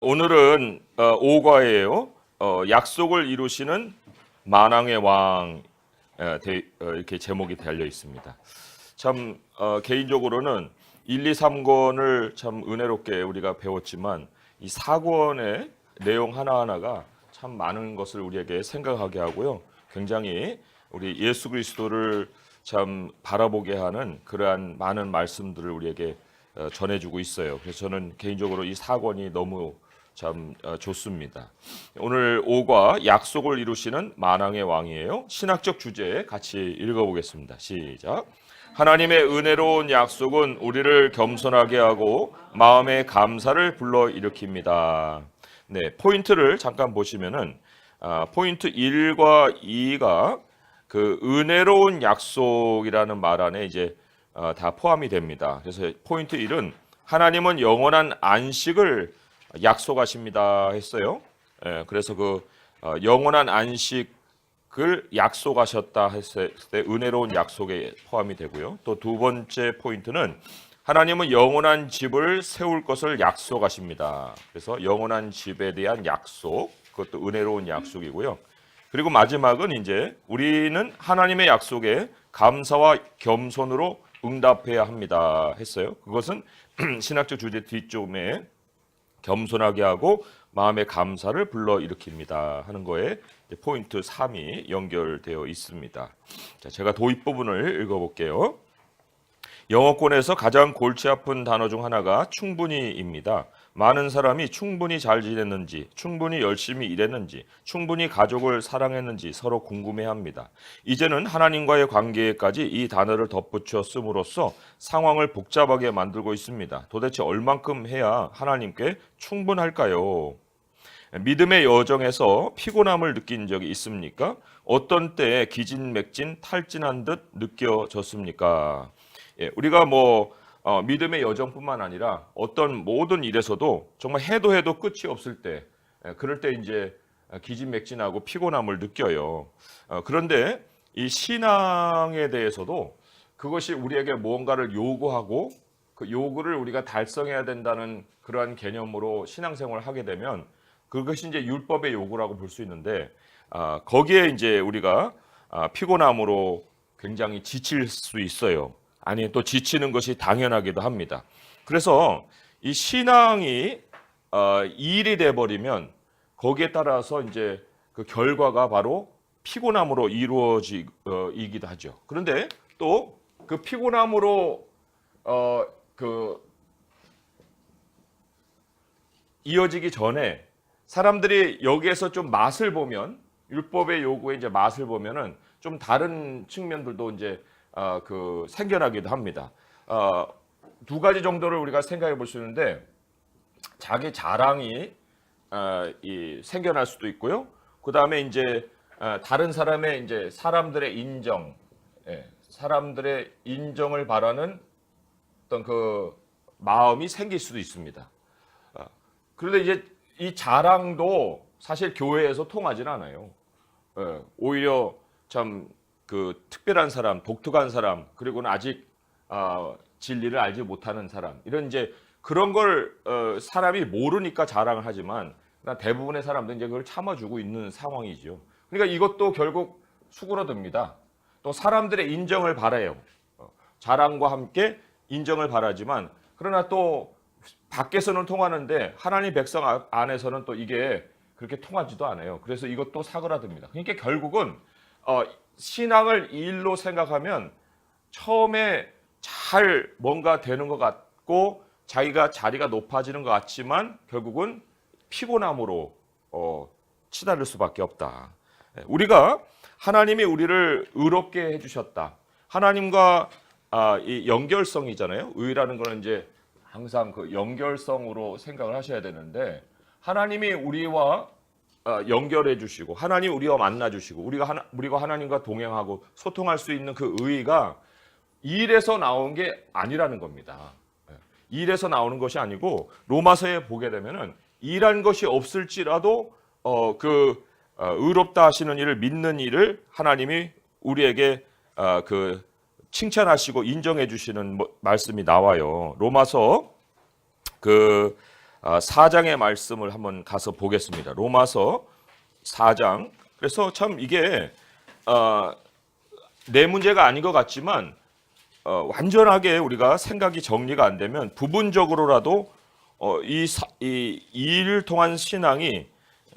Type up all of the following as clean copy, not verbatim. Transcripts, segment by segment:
오늘은 5과예요. 약속을 이루시는 만왕의 왕 이렇게 제목이 달려 있습니다. 참 개인적으로는 1, 2, 3권을 참 은혜롭게 우리가 배웠지만 이 4권의 내용 하나하나가 참 많은 것을 우리에게 생각하게 하고요. 굉장히 우리 예수 그리스도를 참 바라보게 하는 그러한 많은 말씀들을 우리에게 전해주고 있어요. 그래서 저는 개인적으로 이 4권이 너무 참 좋습니다. 오늘 5과 약속을 이루시는 만왕의 왕이에요. 신학적 주제 같이 읽어보겠습니다. 시작. 하나님의 은혜로운 약속은 우리를 겸손하게 하고 마음의 감사를 불러일으킵니다. 네, 포인트를 잠깐 보시면은 포인트 1과 2가 그 은혜로운 약속이라는 말 안에 이제 다 포함이 됩니다. 그래서 포인트 1은 하나님은 영원한 안식을 약속하십니다 했어요. 그래서 그 영원한 안식을 약속하셨다 했을 때 은혜로운 약속에 포함이 되고요. 또 두 번째 포인트는 하나님은 영원한 집을 세울 것을 약속하십니다. 그래서 영원한 집에 대한 약속, 그것도 은혜로운 약속이고요. 그리고 마지막은 이제 우리는 하나님의 약속에 감사와 겸손으로 응답해야 합니다 했어요. 그것은 신학적 주제 뒷쪽에 겸손하게 하고 마음의 감사를 불러일으킵니다 하는 거에 포인트 3이 연결되어 있습니다. 자, 제가 도입 부분을 읽어볼게요. 영어권에서 가장 골치 아픈 단어 중 하나가 충분히입니다. 많은 사람이 충분히 잘 지냈는지, 충분히 열심히 일했는지, 충분히 가족을 사랑했는지 서로 궁금해합니다. 이제는 하나님과의 관계에까지 이 단어를 덧붙여 씀으로써 상황을 복잡하게 만들고 있습니다. 도대체 얼만큼 해야 하나님께 충분할까요? 믿음의 여정에서 피곤함을 느낀 적이 있습니까? 어떤 때에 기진맥진 탈진한 듯 느껴졌습니까? 우리가 믿음의 여정뿐만 아니라 어떤 모든 일에서도 정말 해도 끝이 없을 때, 그럴 때 이제 기진맥진하고 피곤함을 느껴요. 그런데 이 신앙에 대해서도 그것이 우리에게 무언가를 요구하고 그 요구를 우리가 달성해야 된다는 그러한 개념으로 신앙생활을 하게 되면 그것이 이제 율법의 요구라고 볼 수 있는데 거기에 이제 우리가 피곤함으로 굉장히 지칠 수 있어요. 아니 또 지치는 것이 당연하기도 합니다. 그래서 이 신앙이 일이 돼 버리면 거기에 따라서 이제 그 결과가 바로 피곤함으로 이루어지기도 하죠. 그런데 또 그 피곤함으로 그 이어지기 전에 사람들이 여기에서 좀 맛을 보면 율법의 요구에 이제 맛을 보면은 좀 다른 측면들도 이제 그 생겨나기도 합니다. 두 가지 정도를 우리가 생각해 볼 수 있는데 자기 자랑이 생겨날 수도 있고요. 그 다음에 이제 다른 사람의 이제 사람들의 인정, 사람들의 인정을 바라는 어떤 그 마음이 생길 수도 있습니다. 그런데 이제 이 자랑도 사실 교회에서 통하진 않아요. 오히려 참 그 특별한 사람, 독특한 사람, 그리고는 아직 진리를 알지 못하는 사람, 이런 이제 그런 걸 사람이 모르니까 자랑을 하지만 대부분의 사람들은 이제 그걸 참아주고 있는 상황이죠. 그러니까 이것도 결국 수그러듭니다. 또 사람들의 인정을 바라요. 자랑과 함께 인정을 바라지만 그러나 또 밖에서는 통하는데 하나님 백성 안에서는 또 이게 그렇게 통하지도 않아요. 그래서 이것도 사그라듭니다. 그러니까 결국은 신앙을 일로 생각하면 처음에 잘 뭔가 되는 것 같고 자기가 자리가 높아지는 것 같지만 결국은 피곤함으로 치달을 수밖에 없다. 우리가 하나님이 우리를 의롭게 해주셨다. 하나님과 이 연결성이잖아요. 의라는 거는 이제 항상 그 연결성으로 생각을 하셔야 되는데 하나님이 우리와 연결해 주시고 하나님 우리와 만나 주시고 우리가 하나님과 동행하고 소통할 수 있는 그 의의가 일에서 나온 게 아니라는 겁니다. 일에서 나오는 것이 아니고 로마서에 보게 되면은 일한 것이 없을지라도 의롭다 하시는 일을 믿는 일을 하나님이 우리에게 그 칭찬하시고 인정해 주시는 말씀이 나와요. 로마서 그 4장의 말씀을 한번 가서 보겠습니다. 로마서 4장. 그래서 참 이게 내 문제가 아닌 것 같지만 완전하게 우리가 생각이 정리가 안 되면 부분적으로라도 이 일을 통한 신앙이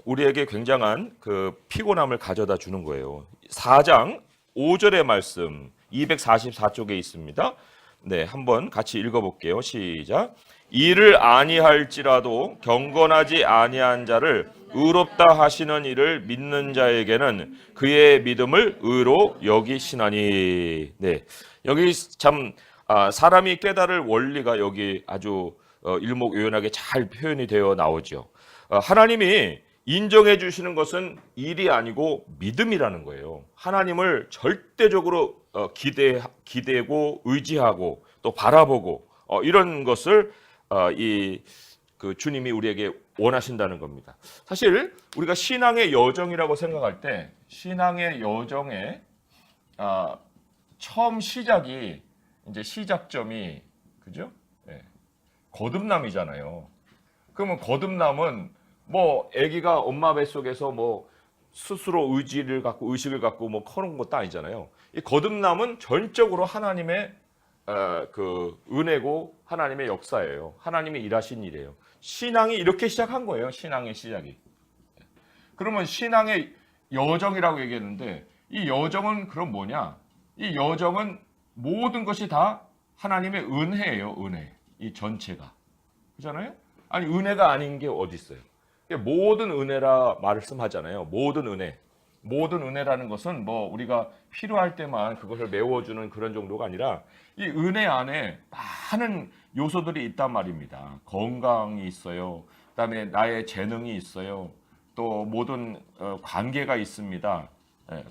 우리에게 굉장한 그 피곤함을 가져다 주는 거예요. 4장 5절의 말씀 244쪽에 있습니다. 네, 한번 같이 읽어볼게요. 시작. 이를 아니할지라도 경건하지 아니한 자를 의롭다 하시는 이를 믿는 자에게는 그의 믿음을 의로 여기시나니. 네, 여기 참 사람이 깨달을 원리가 여기 아주 일목요연하게 잘 표현이 되어 나오죠. 하나님이 인정해 주시는 것은 일이 아니고 믿음이라는 거예요. 하나님을 절대적으로 기대고 의지하고 또 바라보고 이런 것을 그 주님이 우리에게 원하신다는 겁니다. 사실 우리가 신앙의 여정이라고 생각할 때 신앙의 여정의 처음 시작이 이제 시작점이 그죠? 네. 거듭남이잖아요. 그러면 거듭남은 뭐 아기가 엄마 뱃속에서 뭐 스스로 의지를 갖고 의식을 갖고 뭐 커는 것도 아니잖아요. 이 거듭남은 전적으로 하나님의 그 은혜고 하나님의 역사예요. 하나님이 일하신 일이에요. 신앙이 이렇게 시작한 거예요. 신앙의 시작이. 그러면 신앙의 여정이라고 얘기했는데 이 여정은 그럼 뭐냐? 이 여정은 모든 것이 다 하나님의 은혜예요. 은혜. 이 전체가. 그렇잖아요? 아니 은혜가 아닌 게 어디 있어요? 모든 은혜라 말씀하잖아요. 모든 은혜. 모든 은혜라는 것은 뭐 우리가 필요할 때만 그것을 메워주는 그런 정도가 아니라 이 은혜 안에 많은 요소들이 있단 말입니다. 건강이 있어요. 그다음에 나의 재능이 있어요. 또 모든 관계가 있습니다.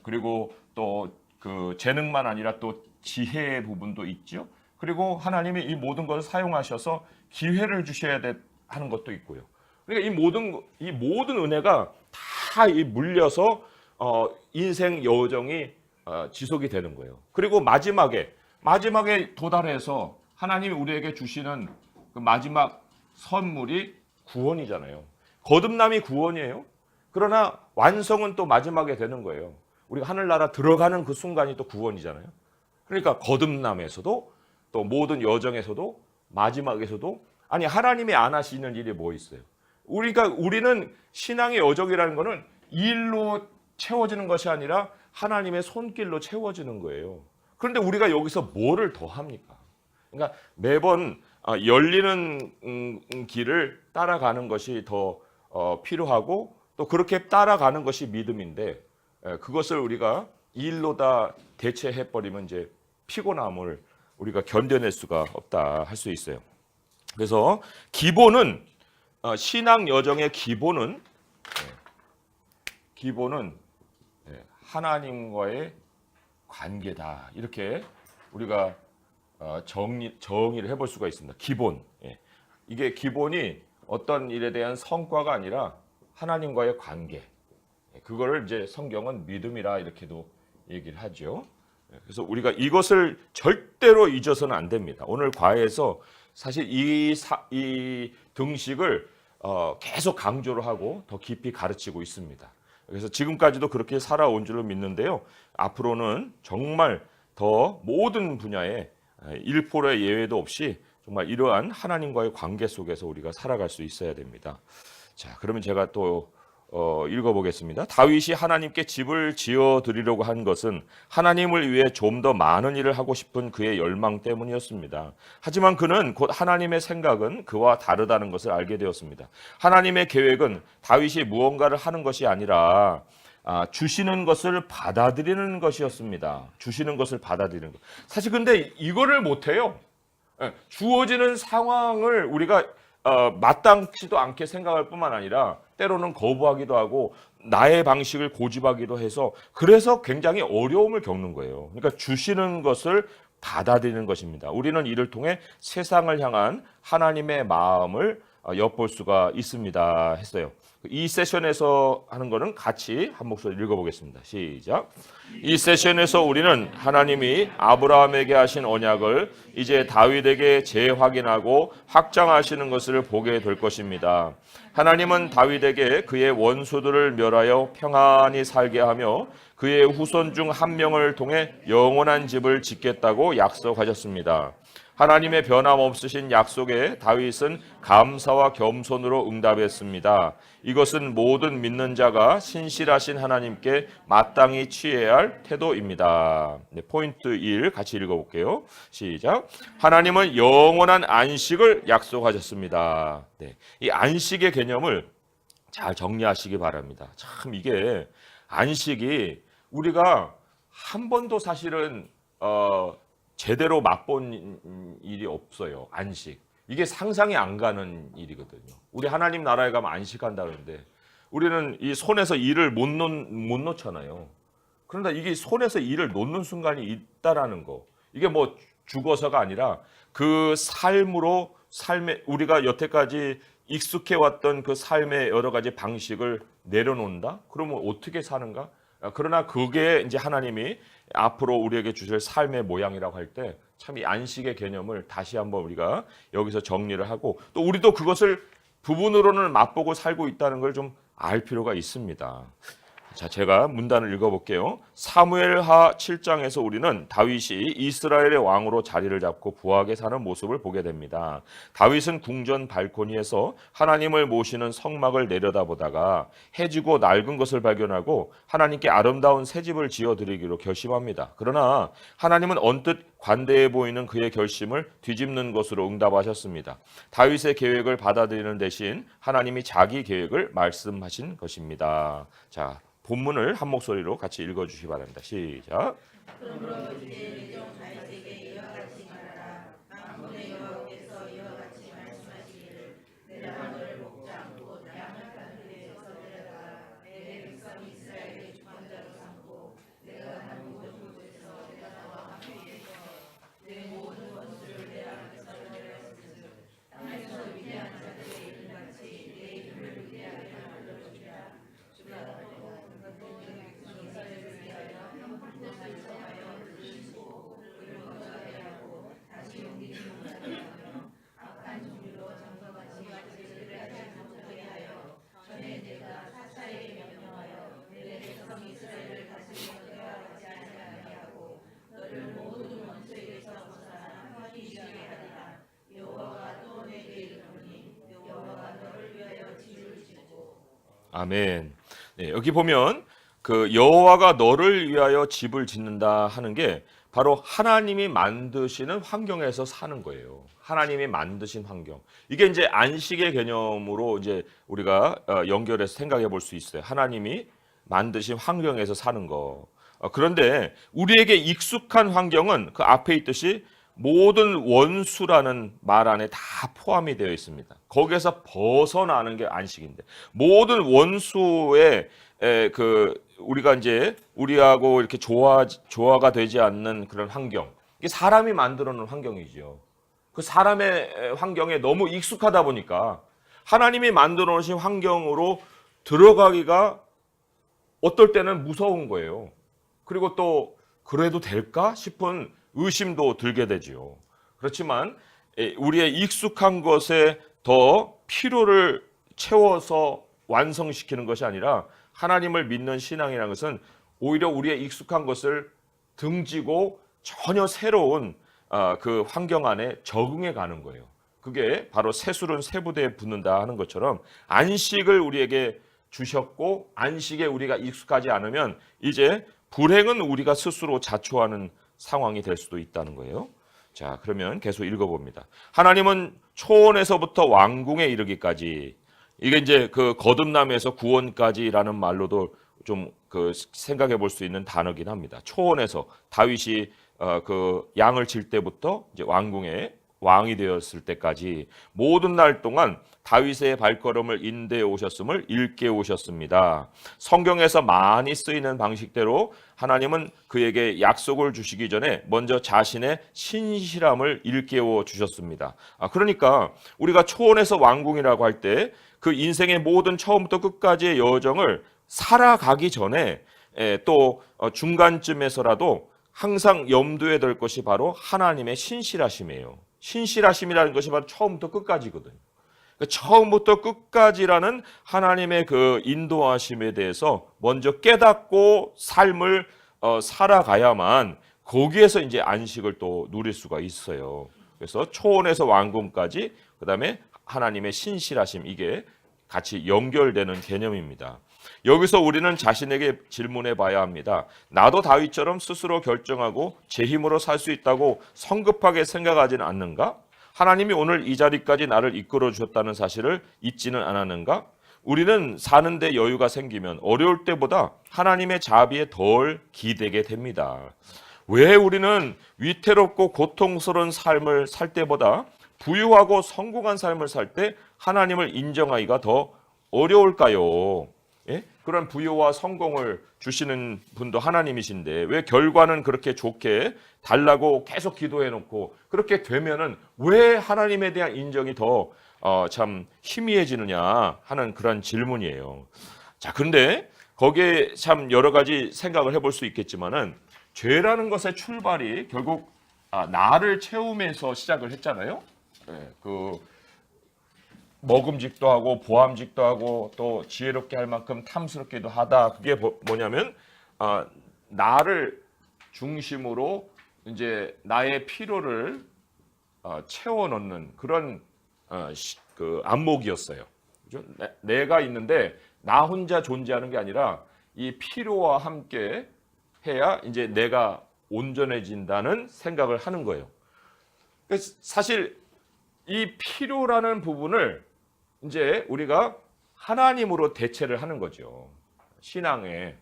그리고 또 그 재능만 아니라 또 지혜의 부분도 있죠. 그리고 하나님이 이 모든 것을 사용하셔서 기회를 주셔야 하는 것도 있고요. 그러니까 이 모든 은혜가 다 물려서 인생 여정이 지속이 되는 거예요. 그리고 마지막에 도달해서 하나님이 우리에게 주시는 그 마지막 선물이 구원이잖아요. 거듭남이 구원이에요. 그러나 완성은 또 마지막에 되는 거예요. 우리가 하늘나라 들어가는 그 순간이 또 구원이잖아요. 그러니까 거듭남에서도 또 모든 여정에서도 마지막에서도 아니 하나님이 안 하시는 일이 뭐 있어요? 우리는 신앙의 여정이라는 거는 일로 채워지는 것이 아니라 하나님의 손길로 채워지는 거예요. 그런데 우리가 여기서 뭐를 더 합니까? 그러니까 매번 열리는 길을 따라가는 것이 더 필요하고 또 그렇게 따라가는 것이 믿음인데 그것을 우리가 일로 다 대체해버리면 이제 피곤함을 우리가 견뎌낼 수가 없다 할 수 있어요. 그래서 기본은 신앙 여정의 기본은 하나님과의 관계다. 이렇게 우리가 정의를 해볼 수가 있습니다. 기본. 이게 기본이 어떤 일에 대한 성과가 아니라 하나님과의 관계. 그거를 이제 성경은 믿음이라 이렇게도 얘기를 하죠. 그래서 우리가 이것을 절대로 잊어서는 안 됩니다. 오늘 과외에서 사실 이 등식을 계속 강조를 하고 더 깊이 가르치고 있습니다. 그래서 지금까지도 그렇게 살아온 줄로 믿는데요. 앞으로는 정말 더 모든 분야에 1%의 예외도 없이 정말 이러한 하나님과의 관계 속에서 우리가 살아갈 수 있어야 됩니다. 자, 그러면 제가 또 읽어보겠습니다. 다윗이 하나님께 집을 지어 드리려고 한 것은 하나님을 위해 좀 더 많은 일을 하고 싶은 그의 열망 때문이었습니다. 하지만 그는 곧 하나님의 생각은 그와 다르다는 것을 알게 되었습니다. 하나님의 계획은 다윗이 무언가를 하는 것이 아니라 주시는 것을 받아들이는 것이었습니다. 주시는 것을 받아들이는 것. 사실 근데 이거를 못해요. 주어지는 상황을 우리가 마땅치도 않게 생각할 뿐만 아니라 때로는 거부하기도 하고 나의 방식을 고집하기도 해서 그래서 굉장히 어려움을 겪는 거예요. 그러니까 주시는 것을 받아들이는 것입니다. 우리는 이를 통해 세상을 향한 하나님의 마음을 엿볼 수가 있습니다 했어요. 이 세션에서 하는 거는 같이 한 목소리 읽어보겠습니다. 시작. 이 세션에서 우리는 하나님이 아브라함에게 하신 언약을 이제 다윗에게 재확인하고 확장하시는 것을 보게 될 것입니다. 하나님은 다윗에게 그의 원수들을 멸하여 평안히 살게 하며 그의 후손 중 한 명을 통해 영원한 집을 짓겠다고 약속하셨습니다. 하나님의 변함없으신 약속에 다윗은 감사와 겸손으로 응답했습니다. 이것은 모든 믿는 자가 신실하신 하나님께 마땅히 취해야 할 태도입니다. 네, 포인트 1 같이 읽어볼게요. 시작. 하나님은 영원한 안식을 약속하셨습니다. 네, 이 안식의 개념을 잘 정리하시기 바랍니다. 참 이게 안식이 우리가 한 번도 사실은 제대로 맛본 일이 없어요. 안식. 이게 상상이 안 가는 일이거든요. 우리 하나님 나라에 가면 안식한다는데 우리는 이 손에서 일을 못 놓잖아요. 그런데 이게 손에서 일을 놓는 순간이 있다라는 거. 이게 뭐 죽어서가 아니라 그 삶으로 삶에 우리가 여태까지 익숙해 왔던 그 삶의 여러 가지 방식을 내려놓는다? 그러면 어떻게 사는가? 그러나 그게 이제 하나님이 앞으로 우리에게 주실 삶의 모양이라고 할 때 참 이 안식의 개념을 다시 한번 우리가 여기서 정리를 하고 또 우리도 그것을 부분으로는 맛보고 살고 있다는 걸 좀 알 필요가 있습니다. 자, 제가 문단을 읽어볼게요. 사무엘하 7장에서 우리는 다윗이 이스라엘의 왕으로 자리를 잡고 부하게 사는 모습을 보게 됩니다. 다윗은 궁전 발코니에서 하나님을 모시는 성막을 내려다보다가 해지고 낡은 것을 발견하고 하나님께 아름다운 새 집을 지어드리기로 결심합니다. 그러나 하나님은 언뜻 관대해 보이는 그의 결심을 뒤집는 것으로 응답하셨습니다. 다윗의 계획을 받아들이는 대신 하나님이 자기 계획을 말씀하신 것입니다. 자, 본문을 한 목소리로 같이 읽어주시기 바랍니다. 시작. 그러므로 이제 내 종 다윗에게 이와 같이 말하라. 만군의 여호와께서 이와 같이 말씀하시기를 내가 너를 목장 곧 양을 들에서 데려다가 내 백성 이스라엘의 주권자로 삼고 내가 가는 모든 곳에서 내가 너와 함께 있어 내 모든 원수를 내 앞에서 멸하였으니 땅에서 위대한 자들의 이름같이 내 이름을 위대하게 만들어주리라. 주라 아멘. 네, 여기 보면 그 여호와가 너를 위하여 집을 짓는다 하는 게 바로 하나님이 만드시는 환경에서 사는 거예요. 하나님이 만드신 환경. 이게 이제 안식의 개념으로 이제 우리가 연결해서 생각해 볼 수 있어요. 하나님이 만드신 환경에서 사는 거. 그런데 우리에게 익숙한 환경은 그 앞에 있듯이 모든 원수라는 말 안에 다 포함이 되어 있습니다. 거기에서 벗어나는 게 안식인데 모든 원수의 우리가 이제 우리하고 이렇게 조화가 되지 않는 그런 환경, 이게 사람이 만들어 놓은 환경이죠. 그 사람의 환경에 너무 익숙하다 보니까 하나님이 만들어 놓으신 환경으로 들어가기가 어떨 때는 무서운 거예요. 그리고 또 그래도 될까 싶은 의심도 들게 되지요. 그렇지만 우리의 익숙한 것에 더 필요를 채워서 완성시키는 것이 아니라 하나님을 믿는 신앙이라는 것은 오히려 우리의 익숙한 것을 등지고 전혀 새로운 그 환경 안에 적응해 가는 거예요. 그게 바로 새술은 새부대에 붙는다 하는 것처럼 안식을 우리에게 주셨고 안식에 우리가 익숙하지 않으면 이제 불행은 우리가 스스로 자초하는 상황이 될 수도 있다는 거예요. 자, 그러면 계속 읽어봅니다. 하나님은 초원에서부터 왕궁에 이르기까지, 이게 이제 그 거듭남에서 구원까지라는 말로도 좀 그 생각해 볼 수 있는 단어긴 합니다. 초원에서 다윗이 그 양을 칠 때부터 이제 왕궁에 왕이 되었을 때까지 모든 날 동안 다윗의 발걸음을 인도해 오셨음을 일깨워 오셨습니다. 성경에서 많이 쓰이는 방식대로 하나님은 그에게 약속을 주시기 전에 먼저 자신의 신실함을 일깨워 주셨습니다. 그러니까 우리가 초원에서 왕궁이라고 할 때 그 인생의 모든 처음부터 끝까지의 여정을 살아가기 전에 또 중간쯤에서라도 항상 염두에 둘 것이 바로 하나님의 신실하심이에요. 신실하심이라는 것이 바로 처음부터 끝까지거든요. 처음부터 끝까지라는 하나님의 그 인도하심에 대해서 먼저 깨닫고 삶을 살아가야만 거기에서 이제 안식을 또 누릴 수가 있어요. 그래서 초원에서 왕궁까지, 그다음에 하나님의 신실하심, 이게 같이 연결되는 개념입니다. 여기서 우리는 자신에게 질문해 봐야 합니다. 나도 다윗처럼 스스로 결정하고 제 힘으로 살 수 있다고 성급하게 생각하지는 않는가? 하나님이 오늘 이 자리까지 나를 이끌어 주셨다는 사실을 잊지는 않았는가? 우리는 사는데 여유가 생기면 어려울 때보다 하나님의 자비에 덜 기대게 됩니다. 왜 우리는 위태롭고 고통스러운 삶을 살 때보다 부유하고 성공한 삶을 살 때 하나님을 인정하기가 더 어려울까요? 예? 그런 부유와 성공을 주시는 분도 하나님이신데 왜 결과는 그렇게 좋게 달라고 계속 기도해놓고 그렇게 되면은 왜 하나님에 대한 인정이 더 참 희미해지느냐 하는 그런 질문이에요. 자, 근데 거기에 참 여러 가지 생각을 해볼 수 있겠지만은 죄라는 것의 출발이 결국 나를 채우면서 시작을 했잖아요. 예, 그 먹음직도 하고 보암직도 하고 또 지혜롭게 할 만큼 탐스럽기도 하다. 그게 뭐냐면 나를 중심으로 이제 나의 필요를 채워 넣는 그런 그 안목이었어요. 그죠? 내가 있는데 나 혼자 존재하는 게 아니라 이 필요와 함께 해야 이제 내가 온전해진다는 생각을 하는 거예요. 그래서 사실 이 필요라는 부분을 이제 우리가 하나님으로 대체를 하는 거죠. 신앙에.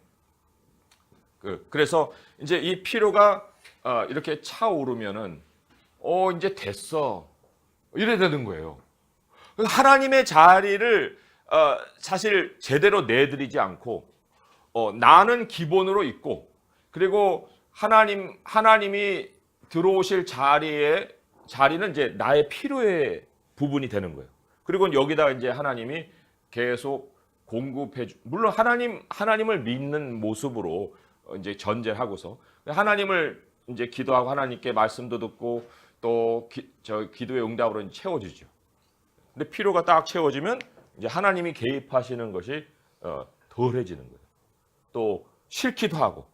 그래서 이제 이 필요가 이렇게 차오르면은 이제 됐어. 이래 되는 거예요. 하나님의 자리를 사실 제대로 내드리지 않고 나는 기본으로 있고 그리고 하나님이 들어오실 자리는 이제 나의 필요의 부분이 되는 거예요. 그리고 여기다 이제 하나님이 계속 물론 하나님을 믿는 모습으로 이제 전제를 하고서 하나님을 이제 기도하고 하나님께 말씀도 듣고 또 기도의 응답으로 채워주죠. 근데 필요가 딱 채워지면 이제 하나님이 개입하시는 것이 덜해지는 거예요. 또 싫기도 하고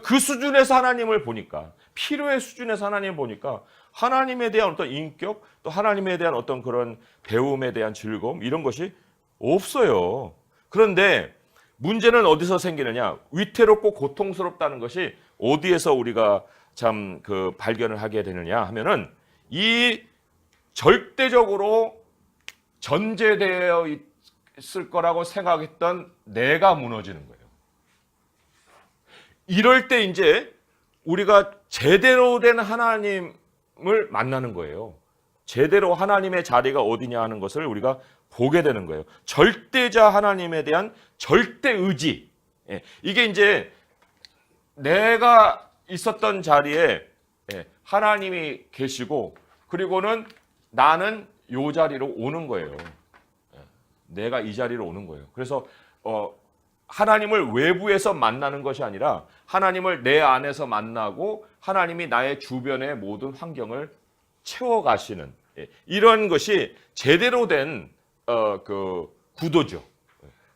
그 수준에서 하나님을 보니까 필요의 수준에서 하나님을 보니까 하나님에 대한 어떤 인격 또 하나님에 대한 어떤 그런 배움에 대한 즐거움 이런 것이 없어요. 그런데 문제는 어디서 생기느냐? 위태롭고 고통스럽다는 것이 어디에서 우리가 참 그 발견을 하게 되느냐 하면은 이 절대적으로 전제되어 있을 거라고 생각했던 내가 무너지는 거예요. 이럴 때 이제 우리가 제대로 된 하나님을 만나는 거예요. 제대로 하나님의 자리가 어디냐 하는 것을 우리가 보게 되는 거예요. 절대자 하나님에 대한 절대 의지. 이게 이제 내가 있었던 자리에 하나님이 계시고 그리고는 나는 이 자리로 오는 거예요. 내가 이 자리로 오는 거예요. 그래서 하나님을 외부에서 만나는 것이 아니라 하나님을 내 안에서 만나고 하나님이 나의 주변의 모든 환경을 채워가시는 이런 것이 제대로 된 그 구도죠.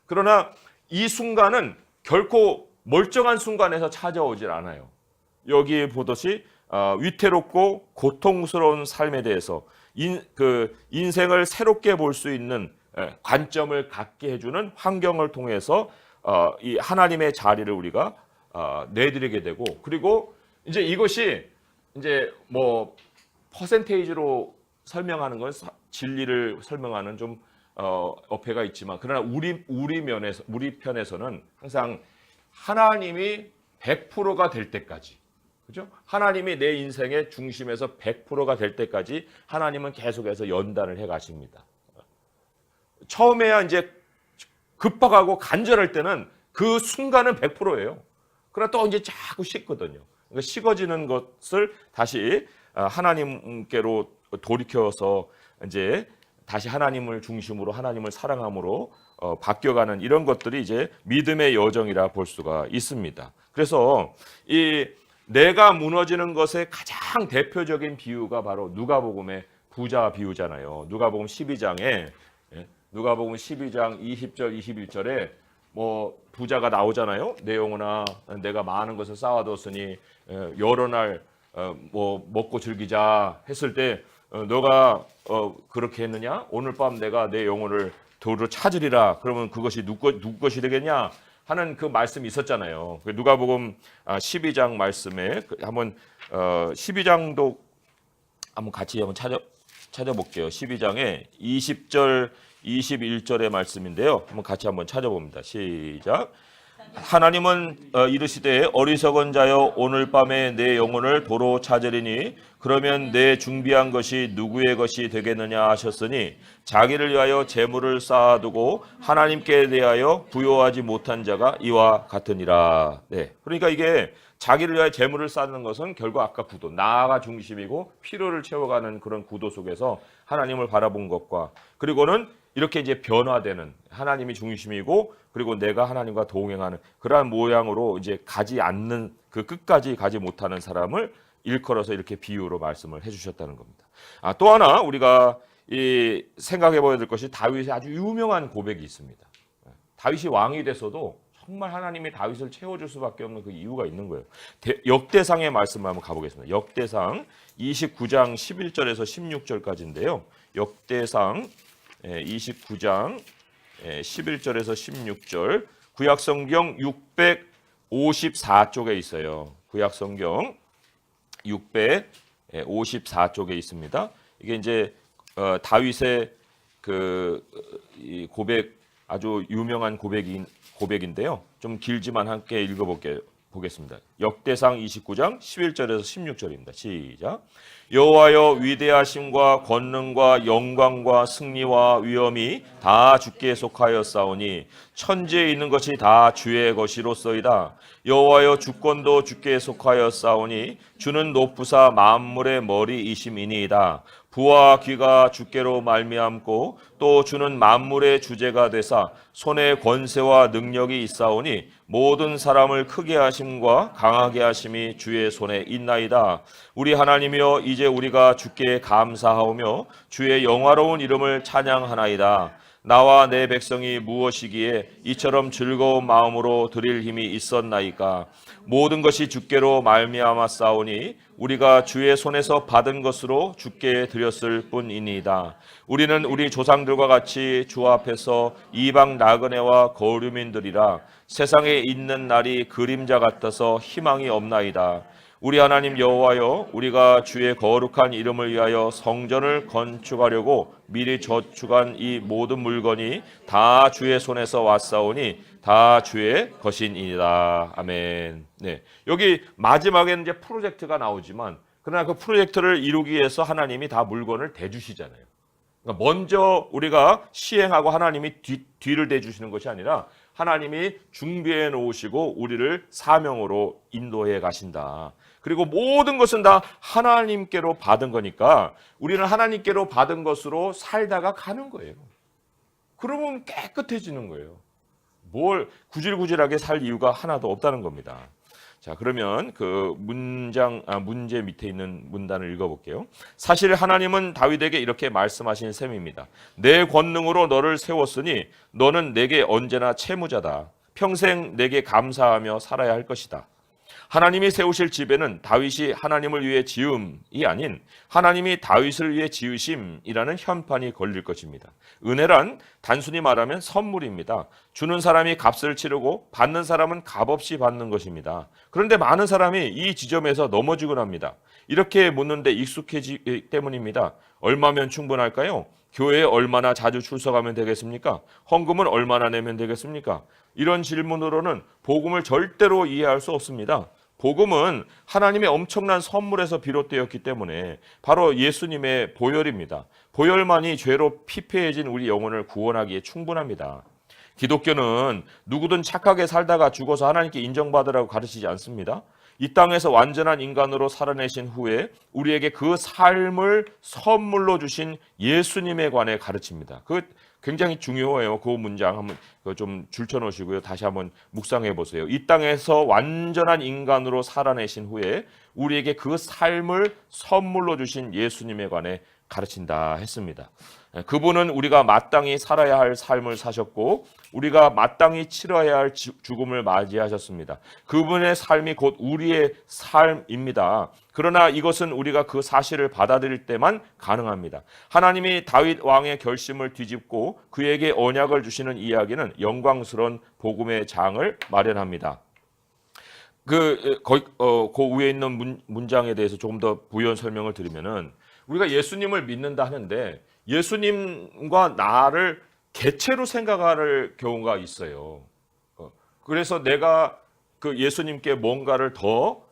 그러나 이 순간은 결코 멀쩡한 순간에서 찾아오질 않아요. 여기 보듯이 위태롭고 고통스러운 삶에 대해서 인생을 새롭게 볼 수 있는 관점을 갖게 해주는 환경을 통해서 이 하나님의 자리를 우리가 내드리게 되고 그리고 이제 이것이 이제 뭐 퍼센테이지로 설명하는 건 진리를 설명하는 좀 어폐가 있지만 그러나 우리 편에서는 항상 하나님이 100%가 될 때까지 그죠? 하나님이 내 인생의 중심에서 100%가 될 때까지 하나님은 계속해서 연단을 해 가십니다. 처음에야 이제 급박하고 간절할 때는 그 순간은 100%예요. 그러나 또 이제 자꾸 식거든요. 그러니까 식어지는 것을 다시 하나님께로 돌이켜서 이제 다시 하나님을 중심으로 하나님을 사랑함으로 바뀌어가는 이런 것들이 이제 믿음의 여정이라 볼 수가 있습니다. 그래서 이 내가 무너지는 것의 가장 대표적인 비유가 바로 누가복음의 부자 비유잖아요. 누가복음 12장에 누가복음 12장 20절 21절에 뭐 부자가 나오잖아요. 내 영혼아 내가 많은 것을 쌓아뒀으니 여러 날 뭐 먹고 즐기자 했을 때 너가 그렇게 했느냐? 오늘 밤 내가 내 영혼을 도로 찾으리라. 그러면 그것이 누구 것이 되겠냐? 하는 그 말씀이 있었잖아요. 누가복음 12장 말씀에 한번 12장도 한번 같이 한번 찾아볼게요. 12장에 20절 21절의 말씀인데요. 한번 같이 한번 찾아봅니다. 시작. 하나님은 이르시되 어리석은 자여 오늘 밤에 내 영혼을 도로 찾으리니 그러면 내 준비한 것이 누구의 것이 되겠느냐 하셨으니 자기를 위하여 재물을 쌓아두고 하나님께 대하여 부요하지 못한 자가 이와 같으니라. 네, 그러니까 이게 자기를 위하여 재물을 쌓는 것은 결국 아까 구도, 나가 중심이고 필요를 채워가는 그런 구도 속에서 하나님을 바라본 것과 그리고는 이렇게 이제 변화되는 하나님이 중심이고 그리고 내가 하나님과 동행하는 그러한 모양으로 이제 가지 않는 그 끝까지 가지 못하는 사람을 일컬어서 이렇게 비유로 말씀을 해주셨다는 겁니다. 또 하나 우리가 생각해 봐야 될 것이 다윗의 아주 유명한 고백이 있습니다. 다윗이 왕이 돼서도 정말 하나님이 다윗을 채워줄 수밖에 없는 그 이유가 있는 거예요. 역대상의 말씀을 한번 가보겠습니다. 역대상 29장 11절에서 16절까지인데요. 역대상 29장 11절에서 16절 구약성경 654쪽에 있어요. 구약성경 654쪽에 있습니다. 이게 이제 다윗의 이 고백 아주 유명한 고백인데요. 좀 길지만 함께 읽어보겠습니다. 역대상 29장 11절에서 16절입니다. 시작. 여호와여 위대하심과 권능과 영광과 승리와 위엄이 다 주께 속하였사오니 천지에 있는 것이 다 주의 것이로소이다. 여호와여 주권도 주께 속하였사오니 주는 높으사 만물의 머리이심이니이다. 부와 귀가 주께로 말미암고 또 주는 만물의 주제가 되사 손에 권세와 능력이 있사오니 모든 사람을 크게 하심과 강하게 하심이 주의 손에 있나이다. 우리 하나님이여 이제 우리가 주께 감사하오며 주의 영화로운 이름을 찬양하나이다. 나와 내 백성이 무엇이기에 이처럼 즐거운 마음으로 드릴 힘이 있었나이까. 모든 것이 주께로 말미암았사오니 우리가 주의 손에서 받은 것으로 주께 드렸을 뿐이니이다. 우리는 우리 조상들과 같이 주 앞에서 이방 나그네와 거류민들이라 세상에 있는 날이 그림자 같아서 희망이 없나이다. 우리 하나님 여호와여 우리가 주의 거룩한 이름을 위하여 성전을 건축하려고 미리 저축한 이 모든 물건이 다 주의 손에서 왔사오니 다 주의 것이니이다. 아멘. 네, 여기 마지막에는 이제 프로젝트가 나오지만 그러나 그 프로젝트를 이루기 위해서 하나님이 다 물건을 대주시잖아요. 그러니까 먼저 우리가 시행하고 하나님이 뒤를 대주시는 것이 아니라 하나님이 준비해 놓으시고 우리를 사명으로 인도해 가신다. 그리고 모든 것은 다 하나님께로 받은 거니까 우리는 하나님께로 받은 것으로 살다가 가는 거예요. 그러면 깨끗해지는 거예요. 뭘 구질구질하게 살 이유가 하나도 없다는 겁니다. 자, 그러면 그 문제 밑에 있는 문단을 읽어볼게요. 사실 하나님은 다윗에게 이렇게 말씀하신 셈입니다. 내 권능으로 너를 세웠으니 너는 내게 언제나 채무자다. 평생 내게 감사하며 살아야 할 것이다. 하나님이 세우실 집에는 다윗이 하나님을 위해 지음이 아닌 하나님이 다윗을 위해 지으심이라는 현판이 걸릴 것입니다. 은혜란 단순히 말하면 선물입니다. 주는 사람이 값을 치르고 받는 사람은 값없이 받는 것입니다. 그런데 많은 사람이 이 지점에서 넘어지곤 합니다. 이렇게 묻는데 익숙해지기 때문입니다. 얼마면 충분할까요? 교회에 얼마나 자주 출석하면 되겠습니까? 헌금은 얼마나 내면 되겠습니까? 이런 질문으로는 복음을 절대로 이해할 수 없습니다. 복음은 하나님의 엄청난 선물에서 비롯되었기 때문에 바로 예수님의 보혈입니다. 보혈만이 죄로 피폐해진 우리 영혼을 구원하기에 충분합니다. 기독교는 누구든 착하게 살다가 죽어서 하나님께 인정받으라고 가르치지 않습니다. 이 땅에서 완전한 인간으로 살아내신 후에 우리에게 그 삶을 선물로 주신 예수님에 관해 가르칩니다. 그 굉장히 중요해요. 그 문장 한번 좀 줄쳐놓으시고요. 다시 한번 묵상해 보세요. 이 땅에서 완전한 인간으로 살아내신 후에 우리에게 그 삶을 선물로 주신 예수님에 관해 가르친다 했습니다. 그분은 우리가 마땅히 살아야 할 삶을 사셨고 우리가 마땅히 치러야 할 죽음을 맞이하셨습니다. 그분의 삶이 곧 우리의 삶입니다. 그러나 이것은 우리가 그 사실을 받아들일 때만 가능합니다. 하나님이 다윗 왕의 결심을 뒤집고 그에게 언약을 주시는 이야기는 영광스러운 복음의 장을 마련합니다. 그 위에 있는 문장에 대해서 조금 더 부연 설명을 드리면은 우리가 예수님을 믿는다 하는데 예수님과 나를 개체로 생각할 경우가 있어요. 그래서 내가 그 예수님께 뭔가를 더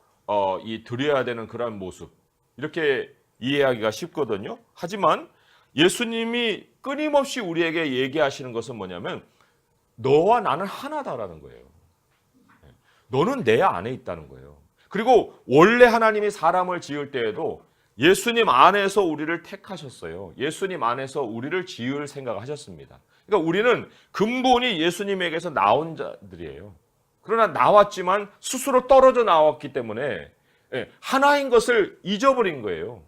드려야 되는 그런 모습 이렇게 이해하기가 쉽거든요. 하지만 예수님이 끊임없이 우리에게 얘기하시는 것은 뭐냐면 너와 나는 하나다라는 거예요. 너는 내 안에 있다는 거예요. 그리고 원래 하나님이 사람을 지을 때에도 예수님 안에서 우리를 택하셨어요. 예수님 안에서 우리를 지을 생각하셨습니다. 그러니까 우리는 근본이 예수님에게서 나온 자들이에요. 그러나 나왔지만 스스로 떨어져 나왔기 때문에 하나인 것을 잊어버린 거예요.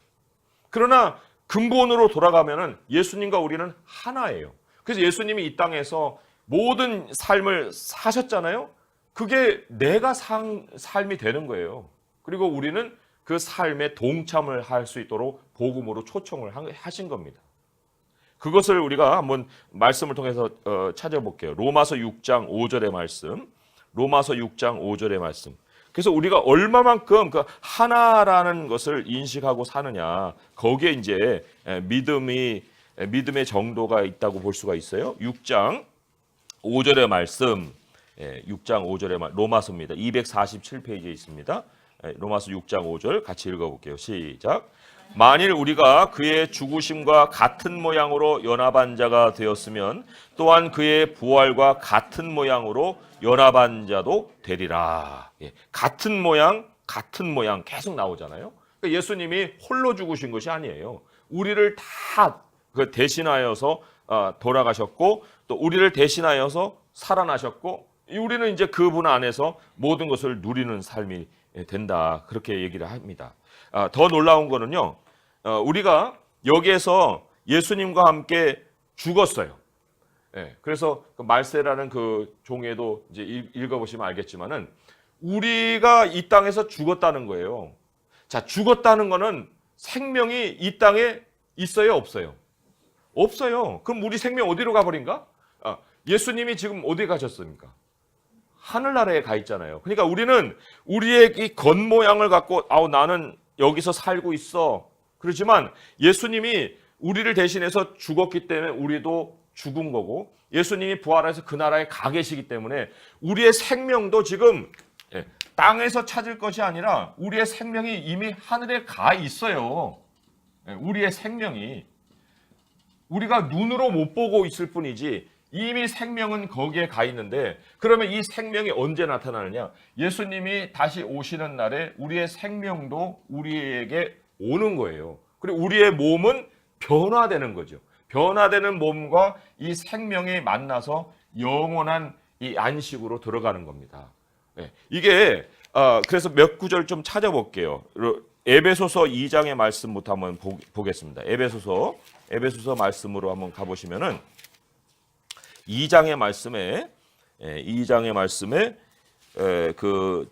그러나 근본으로 돌아가면은 예수님과 우리는 하나예요. 그래서 예수님이 이 땅에서 모든 삶을 사셨잖아요. 그게 내가 삶이 되는 거예요. 그리고 우리는 그 삶에 동참을 할 수 있도록 복음으로 초청을 하신 겁니다. 그것을 우리가 한번 말씀을 통해서 찾아볼게요. 로마서 6장 5절의 말씀. 로마서 6장 5절의 말씀. 그래서 우리가 얼마만큼 그 하나라는 것을 인식하고 사느냐. 거기에 이제 믿음의 정도가 있다고 볼 수가 있어요. 6장 5절의 말씀. 6장 5절의 말 로마서입니다. 247페이지에 있습니다. 로마서 6장 5절 같이 읽어볼게요. 시작. 만일 우리가 그의 죽으심과 같은 모양으로 연합한 자가 되었으면 또한 그의 부활과 같은 모양으로 연합한 자도 되리라. 같은 모양 계속 나오잖아요. 그러니까 예수님이 홀로 죽으신 것이 아니에요. 우리를 다 대신하여서 돌아가셨고 또 우리를 대신하여서 살아나셨고 우리는 이제 그분 안에서 모든 것을 누리는 삶이 된다. 그렇게 얘기를 합니다. 더 놀라운 거는요. 우리가 여기에서 예수님과 함께 죽었어요. 그래서 그 말세라는 그 종에도 이제 읽어보시면 알겠지만은 우리가 이 땅에서 죽었다는 거예요. 자, 죽었다는 거는 생명이 이 땅에 있어요, 없어요? 없어요. 그럼 우리 생명 어디로 가버린가? 예수님이 지금 어디 가셨습니까? 하늘나라에 가 있잖아요. 그러니까 우리는 우리의 이 겉모양을 갖고 나는 여기서 살고 있어. 그렇지만 예수님이 우리를 대신해서 죽었기 때문에 우리도 죽은 거고 예수님이 부활해서 그 나라에 가 계시기 때문에 우리의 생명도 지금 땅에서 찾을 것이 아니라 우리의 생명이 이미 하늘에 가 있어요. 우리의 생명이 우리가 눈으로 못 보고 있을 뿐이지 이미 생명은 거기에 가 있는데 그러면 이 생명이 언제 나타나느냐? 예수님이 다시 오시는 날에 우리의 생명도 우리에게 오는 거예요. 그리고 우리의 몸은 변화되는 거죠. 변화되는 몸과 이 생명이 만나서 영원한 이 안식으로 들어가는 겁니다. 이게 그래서 몇 구절 좀 찾아볼게요. 에베소서 2장의 말씀부터 한번 보겠습니다. 에베소서 말씀으로 한번 가보시면은 2장의 말씀에 그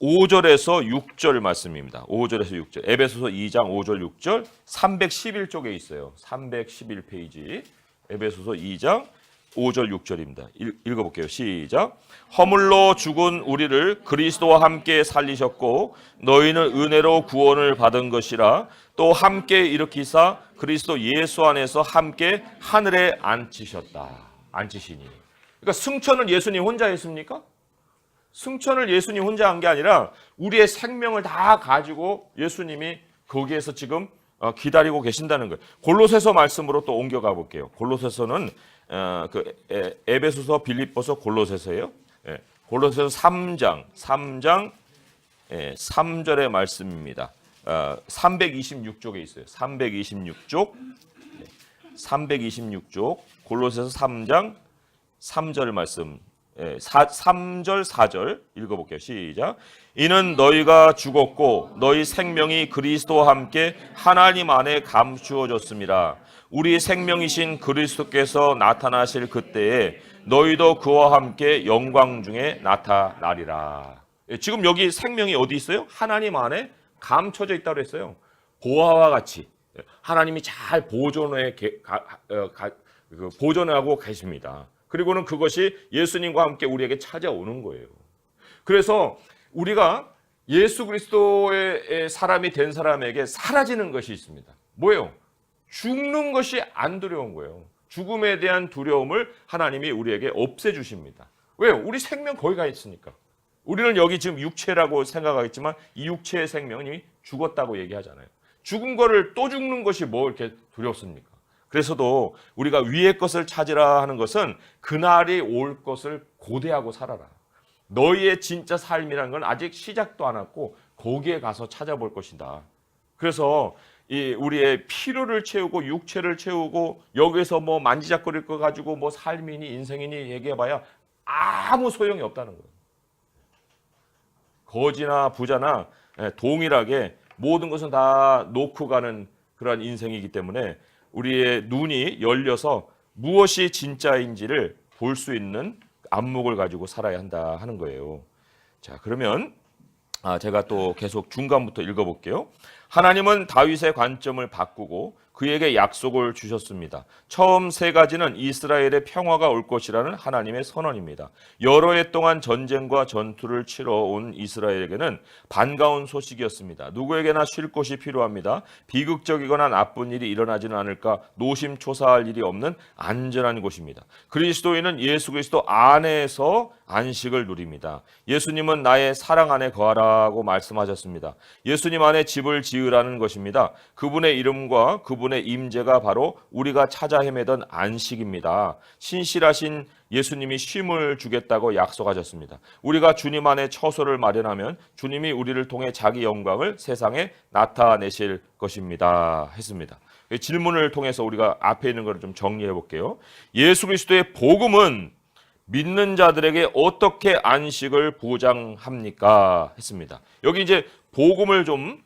5절에서 6절 말씀입니다. 5절에서 6절. 에베소서 2장 5절 6절 311쪽에 있어요. 311페이지. 에베소서 2장 5절 6절입니다. 읽어볼게요. 시작. 허물로 죽은 우리를 그리스도와 함께 살리셨고 너희는 은혜로 구원을 받은 것이라 또 함께 일으키사 그리스도 예수 안에서 함께 하늘에 앉히셨다. 앉히시니. 그러니까 승천은 예수님 혼자 했습니까? 승천을 예수님 혼자 한 게 아니라 우리의 생명을 다 가지고 예수님이 거기에서 지금 기다리고 계신다는 거예요. 골로새서 말씀으로 또 옮겨가 볼게요. 골로새서는 에베소서, 빌립보서, 골로새서예요. 골로새서 3장 3절의 말씀입니다. 326쪽에 있어요. 326쪽 골로새서 3장 3절 말씀. 3절 4절 읽어볼게요. 시작. 이는 너희가 죽었고 너희 생명이 그리스도와 함께 하나님 안에 감추어졌습니다. 우리 생명이신 그리스도께서 나타나실 그때에 너희도 그와 함께 영광 중에 나타나리라. 지금 여기 생명이 어디 있어요? 하나님 안에 감춰져 있다고 했어요. 보화와 같이 하나님이 잘 보존하고 계십니다. 그리고는 그것이 예수님과 함께 우리에게 찾아오는 거예요. 그래서 우리가 예수 그리스도의 사람이 된 사람에게 사라지는 것이 있습니다. 뭐예요? 죽는 것이 안 두려운 거예요. 죽음에 대한 두려움을 하나님이 우리에게 없애주십니다. 왜요? 우리 생명 거기 가 있으니까. 우리는 여기 지금 육체라고 생각하겠지만 이 육체의 생명이 죽었다고 얘기하잖아요. 죽은 거를 또 죽는 것이 뭐 이렇게 두렵습니까? 그래서도 우리가 위의 것을 찾으라 하는 것은 그날이 올 것을 고대하고 살아라. 너희의 진짜 삶이라는 건 아직 시작도 안 했고 거기에 가서 찾아볼 것이다. 그래서 이 우리의 피로를 채우고 육체를 채우고 여기서 뭐 만지작거릴 거 가지고 뭐 삶이니 인생이니 얘기해봐야 아무 소용이 없다는 거예요. 거지나 부자나 동일하게 모든 것은 다 놓고 가는 그러한 인생이기 때문에 우리의 눈이 열려서 무엇이 진짜인지를 볼 수 있는 안목을 가지고 살아야 한다 하는 거예요. 자, 그러면 제가 또 계속 중간부터 읽어볼게요. 하나님은 다윗의 관점을 바꾸고 그에게 약속을 주셨습니다. 처음 세 가지는 이스라엘의 평화가 올 것이라는 하나님의 선언입니다. 여러 해 동안 전쟁과 전투를 치러 온 이스라엘에게는 반가운 소식이었습니다. 누구에게나 쉴 곳이 필요합니다. 비극적이거나 나쁜 일이 일어나지는 않을까 노심초사할 일이 없는 안전한 곳입니다. 그리스도인은 예수 그리스도 안에서 안식을 누립니다. 예수님은 나의 사랑 안에 거하라고 말씀하셨습니다. 예수님 안에 집을 지으라는 것입니다. 그분의 이름과 그분의 임재가 바로 우리가 찾아 헤매던 안식입니다. 신실하신 예수님이 쉼을 주겠다고 약속하셨습니다. 우리가 주님 안에 처소를 마련하면 주님이 우리를 통해 자기 영광을 세상에 나타내실 것입니다. 했습니다. 질문을 통해서 우리가 앞에 있는 것을 좀 정리해 볼게요. 예수 그리스도의 복음은 믿는 자들에게 어떻게 안식을 보장합니까? 했습니다. 여기 이제 복음을 좀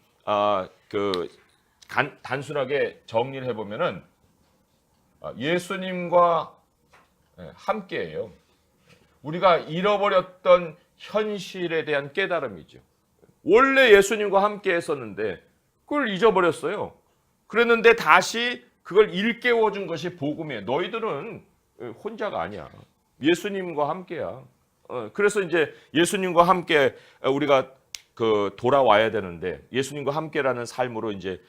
단순하게 정리를 해보면은 예수님과 함께예요. 우리가 잃어버렸던 현실에 대한 깨달음이죠. 원래 예수님과 함께 했었는데 그걸 잊어버렸어요. 그랬는데 다시 그걸 일깨워준 것이 복음이에요. 너희들은 혼자가 아니야. 예수님과 함께야. 그래서 이제 예수님과 함께 우리가 돌아와야 되는데 예수님과 함께라는 삶으로 이제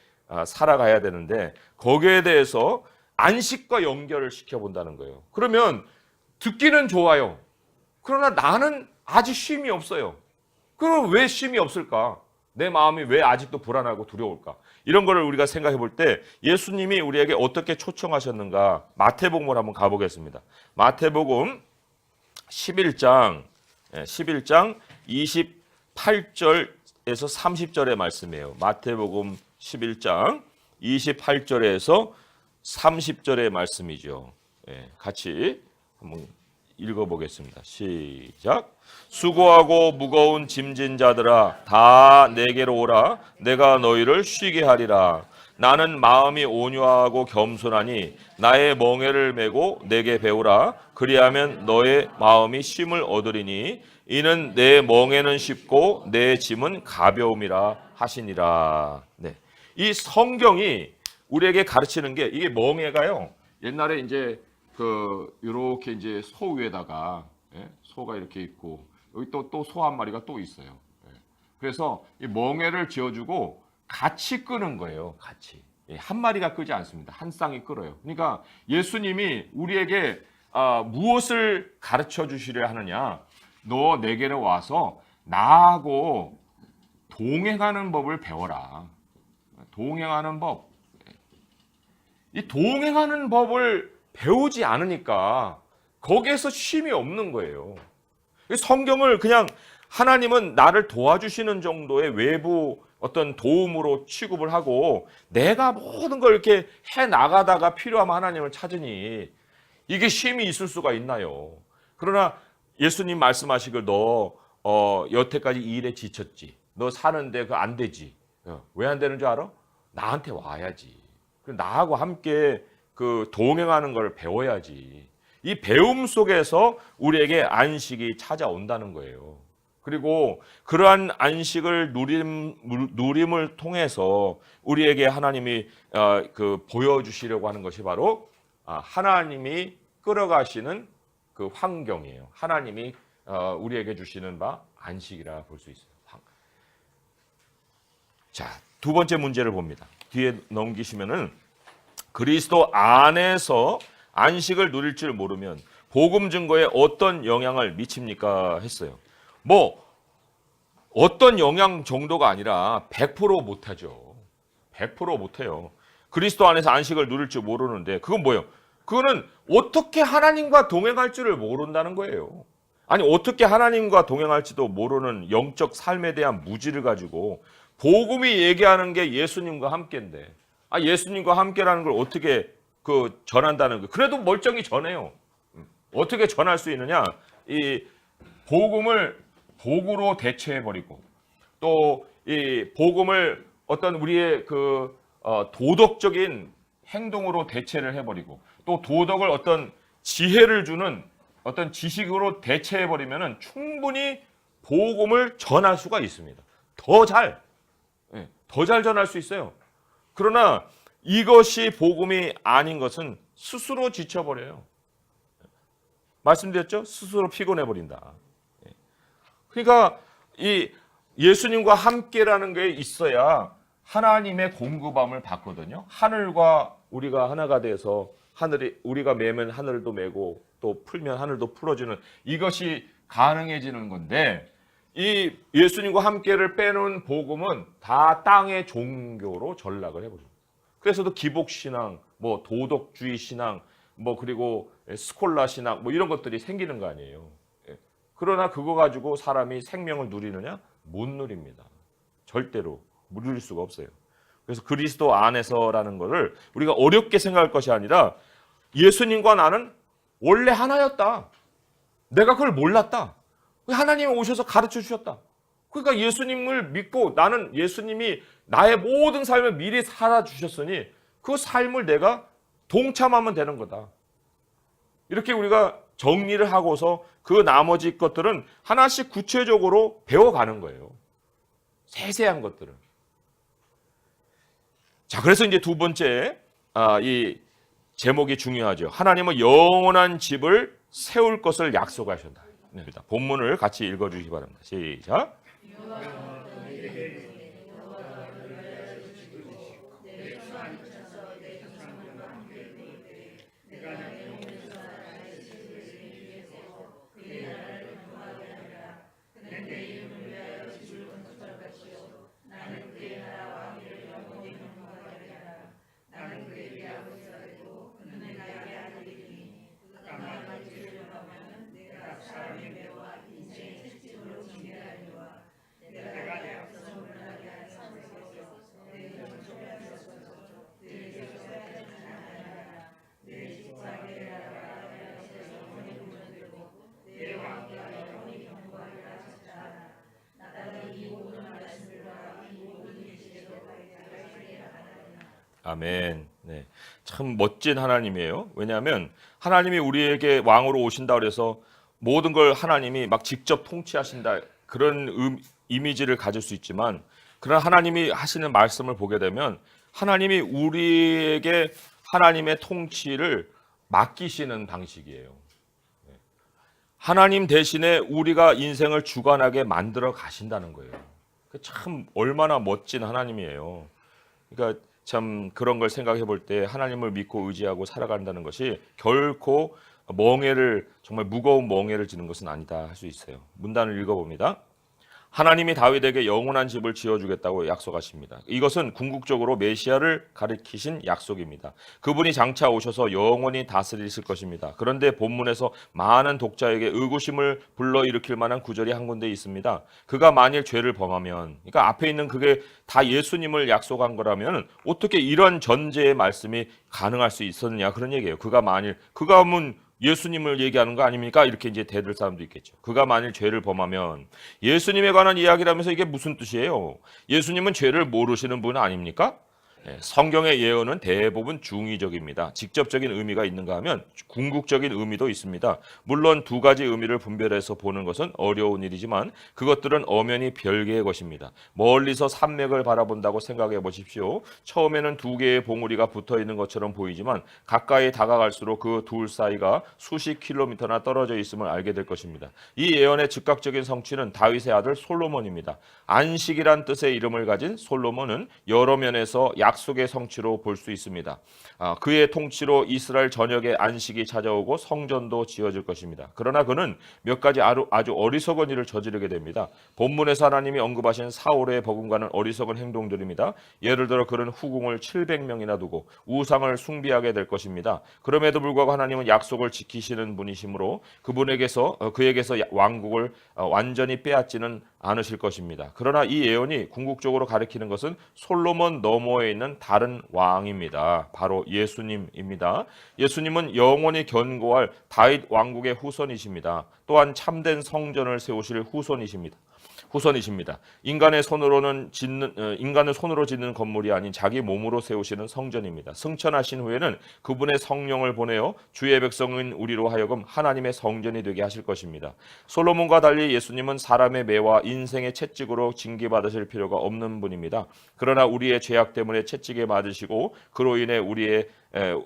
살아가야 되는데 거기에 대해서 안식과 연결을 시켜본다는 거예요. 그러면 듣기는 좋아요. 그러나 나는 아직 쉼이 없어요. 그럼 왜 쉼이 없을까? 내 마음이 왜 아직도 불안하고 두려울까? 이런 거를 우리가 생각해 볼 때 예수님이 우리에게 어떻게 초청하셨는가? 마태복음을 한번 가보겠습니다. 마태복음 11장 28절에서 30절의 말씀이에요. 마태복음 11장 28절에서 30절의 말씀이죠. 같이 한번 읽어보겠습니다. 시작. 수고하고 무거운 짐진 자들아 다 내게로 오라. 내가 너희를 쉬게 하리라. 나는 마음이 온유하고 겸손하니 나의 멍에를 메고 내게 배우라. 그리하면 너의 마음이 쉼을 얻으리니 이는 내 멍에는 쉽고 내 짐은 가벼움이라 하시니라. 네. 이 성경이 우리에게 가르치는 게 이게 멍에가요. 옛날에 이제 이렇게 이제 소 위에다가 소가 이렇게 있고 여기 또 소 한 마리가 또 있어요. 그래서 이 멍에를 지어주고 같이 끄는 거예요. 같이 한 마리가 끄지 않습니다. 한 쌍이 끌어요. 그러니까 예수님이 우리에게 무엇을 가르쳐 주시려 하느냐? 너 내게로 와서 나하고 동행하는 법을 배워라. 동행하는 법. 이 동행하는 법을 배우지 않으니까 거기에서 쉼이 없는 거예요. 성경을 그냥 하나님은 나를 도와주시는 정도의 외부 어떤 도움으로 취급을 하고 내가 모든 걸 이렇게 해 나가다가 필요하면 하나님을 찾으니 이게 쉼이 있을 수가 있나요? 그러나 예수님 말씀하시길 너 여태까지 이 일에 지쳤지. 너 사는데 그 안 되지. 왜 안 되는 줄 알아? 나한테 와야지. 나하고 함께 그 동행하는 걸 배워야지. 이 배움 속에서 우리에게 안식이 찾아온다는 거예요. 그리고 그러한 안식을 누림을 통해서 우리에게 하나님이 그 보여주시려고 하는 것이 바로 하나님이 끌어가시는 그 환경이에요. 하나님이 우리에게 주시는 바 안식이라 볼 수 있어요. 자, 두 번째 문제를 봅니다. 뒤에 넘기시면은 그리스도 안에서 안식을 누릴 줄 모르면 복음 증거에 어떤 영향을 미칩니까 했어요. 뭐 어떤 영향 정도가 아니라 100% 못하죠. 100% 못해요. 그리스도 안에서 안식을 누릴 줄 모르는데 그건 뭐예요? 그거는 어떻게 하나님과 동행할 줄을 모른다는 거예요. 아니 어떻게 하나님과 동행할지도 모르는 영적 삶에 대한 무지를 가지고 복음이 얘기하는 게 예수님과 함께인데 예수님과 함께라는 걸 어떻게 그 전한다는 거예요. 그래도 멀쩡히 전해요. 어떻게 전할 수 있느냐? 이 복음을 복으로 대체해 버리고 또 이 복음을 어떤 우리의 그 도덕적인 행동으로 대체를 해 버리고 또 도덕을 어떤 지혜를 주는 어떤 지식으로 대체해 버리면은 충분히 복음을 전할 수가 있습니다. 더 잘 전할 수 있어요. 그러나 이것이 복음이 아닌 것은 스스로 지쳐버려요. 말씀드렸죠? 스스로 피곤해 버린다. 그러니까 이 예수님과 함께라는 게 있어야 하나님의 공급함을 받거든요. 하늘과 우리가 하나가 돼서 하늘이 우리가 매면 하늘도 매고 또 풀면 하늘도 풀어주는 이것이 가능해지는 건데 이 예수님과 함께를 빼놓은 복음은 다 땅의 종교로 전락을 해버립니다. 그래서도 기복신앙, 뭐 도덕주의 신앙, 뭐 그리고 스콜라 신앙 뭐 이런 것들이 생기는 거 아니에요. 그러나 그거 가지고 사람이 생명을 누리느냐? 못 누립니다. 절대로 누릴 수가 없어요. 그래서 그리스도 안에서라는 것을 우리가 어렵게 생각할 것이 아니라 예수님과 나는 원래 하나였다. 내가 그걸 몰랐다. 하나님이 오셔서 가르쳐 주셨다. 그러니까 예수님을 믿고 나는 예수님이 나의 모든 삶을 미리 살아주셨으니 그 삶을 내가 동참하면 되는 거다. 이렇게 우리가 정리를 하고서 그 나머지 것들은 하나씩 구체적으로 배워가는 거예요. 세세한 것들은. 자, 그래서 이제 두 번째 이 제목이 중요하죠. 하나님은 영원한 집을 세울 것을 약속하셨다. 네, 본문을 같이 읽어주시기 바랍니다. 시작. 아멘. 네, 참 멋진 하나님이에요. 왜냐하면 하나님이 우리에게 왕으로 오신다 그래서 모든 걸 하나님이 막 직접 통치하신다 그런 이미지를 가질 수 있지만 그런 하나님이 하시는 말씀을 보게 되면 하나님이 우리에게 하나님의 통치를 맡기시는 방식이에요. 하나님 대신에 우리가 인생을 주관하게 만들어 가신다는 거예요. 참 얼마나 멋진 하나님이에요. 그러니까 참 그런 걸 생각해 볼 때 하나님을 믿고 의지하고 살아간다는 것이 결코 멍에를 정말 무거운 멍에를 지는 것은 아니다 할 수 있어요. 문단을 읽어봅니다. 하나님이 다윗에게 영원한 집을 지어주겠다고 약속하십니다. 이것은 궁극적으로 메시아를 가리키신 약속입니다. 그분이 장차 오셔서 영원히 다스리실 것입니다. 그런데 본문에서 많은 독자에게 의구심을 불러일으킬 만한 구절이 한 군데 있습니다. 그가 만일 죄를 범하면, 그러니까 앞에 있는 그게 다 예수님을 약속한 거라면 어떻게 이런 전제의 말씀이 가능할 수 있었느냐, 그런 얘기예요. 그가 하면 예수님을 얘기하는 거 아닙니까? 이렇게 이제 대들 사람도 있겠죠. 그가 만일 죄를 범하면, 예수님에 관한 이야기라면서 이게 무슨 뜻이에요? 예수님은 죄를 모르시는 분 아닙니까? 성경의 예언은 대부분 중의적입니다. 직접적인 의미가 있는가 하면 궁극적인 의미도 있습니다. 물론 두 가지 의미를 분별해서 보는 것은 어려운 일이지만 그것들은 엄연히 별개의 것입니다. 멀리서 산맥을 바라본다고 생각해 보십시오. 처음에는 두 개의 봉우리가 붙어 있는 것처럼 보이지만 가까이 다가갈수록 그 둘 사이가 수십 킬로미터나 떨어져 있음을 알게 될 것입니다. 이 예언의 즉각적인 성취는 다윗의 아들 솔로몬입니다. 안식이란 뜻의 이름을 가진 솔로몬은 여러 면에서 약속의 성취로 볼 수 있습니다. 그의 통치로 이스라엘 전역에 안식이 찾아오고 성전도 지어질 것입니다. 그러나 그는 몇 가지 아주 어리석은 일을 저지르게 됩니다. 본문에서 하나님이 언급하신 사울의 버금가는 어리석은 행동들입니다. 예를 들어 그는 후궁을 700명이나 두고 우상을 숭배하게 될 것입니다. 그럼에도 불구하고 하나님은 약속을 지키시는 분이시므로 그에게서 왕국을 완전히 빼앗지는 않으실 것입니다. 그러나 이 예언이 궁극적으로 가리키는 것은 솔로몬 너머에 있는 다른 왕입니다. 바로 예수님입니다. 예수님은 영원히 견고할 다윗 왕국의 후손이십니다. 또한 참된 성전을 세우실 후손이십니다. 인간의 손으로 짓는 건물이 아닌 자기 몸으로 세우시는 성전입니다. 승천하신 후에는 그분의 성령을 보내어 주의 백성인 우리로 하여금 하나님의 성전이 되게 하실 것입니다. 솔로몬과 달리 예수님은 사람의 매와 인생의 채찍으로 징계받으실 필요가 없는 분입니다. 그러나 우리의 죄악 때문에 채찍에 맞으시고 그로 인해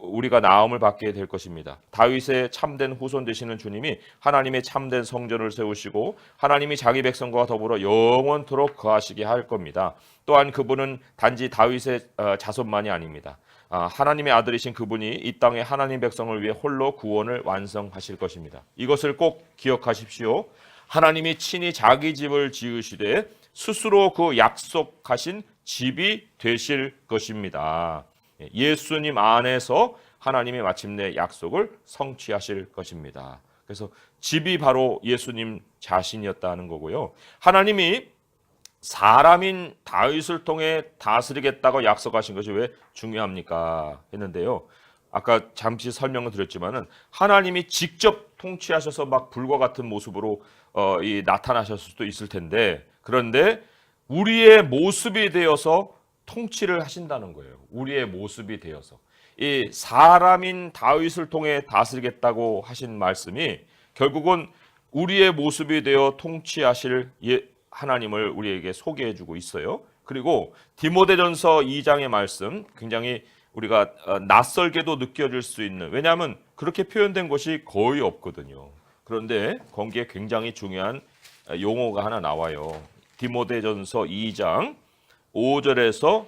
우리가 나음을 받게 될 것입니다. 다윗의 참된 후손 되시는 주님이 하나님의 참된 성전을 세우시고 하나님이 자기 백성과 더불어 영원토록 거하시게 할 겁니다. 또한 그분은 단지 다윗의 자손만이 아닙니다. 하나님의 아들이신 그분이 이 땅에 하나님 백성을 위해 홀로 구원을 완성하실 것입니다. 이것을 꼭 기억하십시오. 하나님이 친히 자기 집을 지으시되 스스로 그 약속하신 집이 되실 것입니다. 예수님 안에서 하나님이 마침내 약속을 성취하실 것입니다. 그래서 집이 바로 예수님 자신이었다는 거고요. 하나님이 사람인 다윗을 통해 다스리겠다고 약속하신 것이 왜 중요합니까? 했는데요. 아까 잠시 설명을 드렸지만은 하나님이 직접 통치하셔서 막 불과 같은 모습으로 나타나셨을 수도 있을 텐데, 그런데 우리의 모습이 되어서 통치를 하신다는 거예요. 우리의 모습이 되어서 이 사람인 다윗을 통해 다스리겠다고 하신 말씀이 결국은 우리의 모습이 되어 통치하실 하나님을 우리에게 소개해주고 있어요. 그리고 디모데전서 2장의 말씀 굉장히 우리가 낯설게도 느껴질 수 있는, 왜냐하면 그렇게 표현된 것이 거의 없거든요. 그런데 거기에 굉장히 중요한 용어가 하나 나와요. 디모데전서 2장 5절에서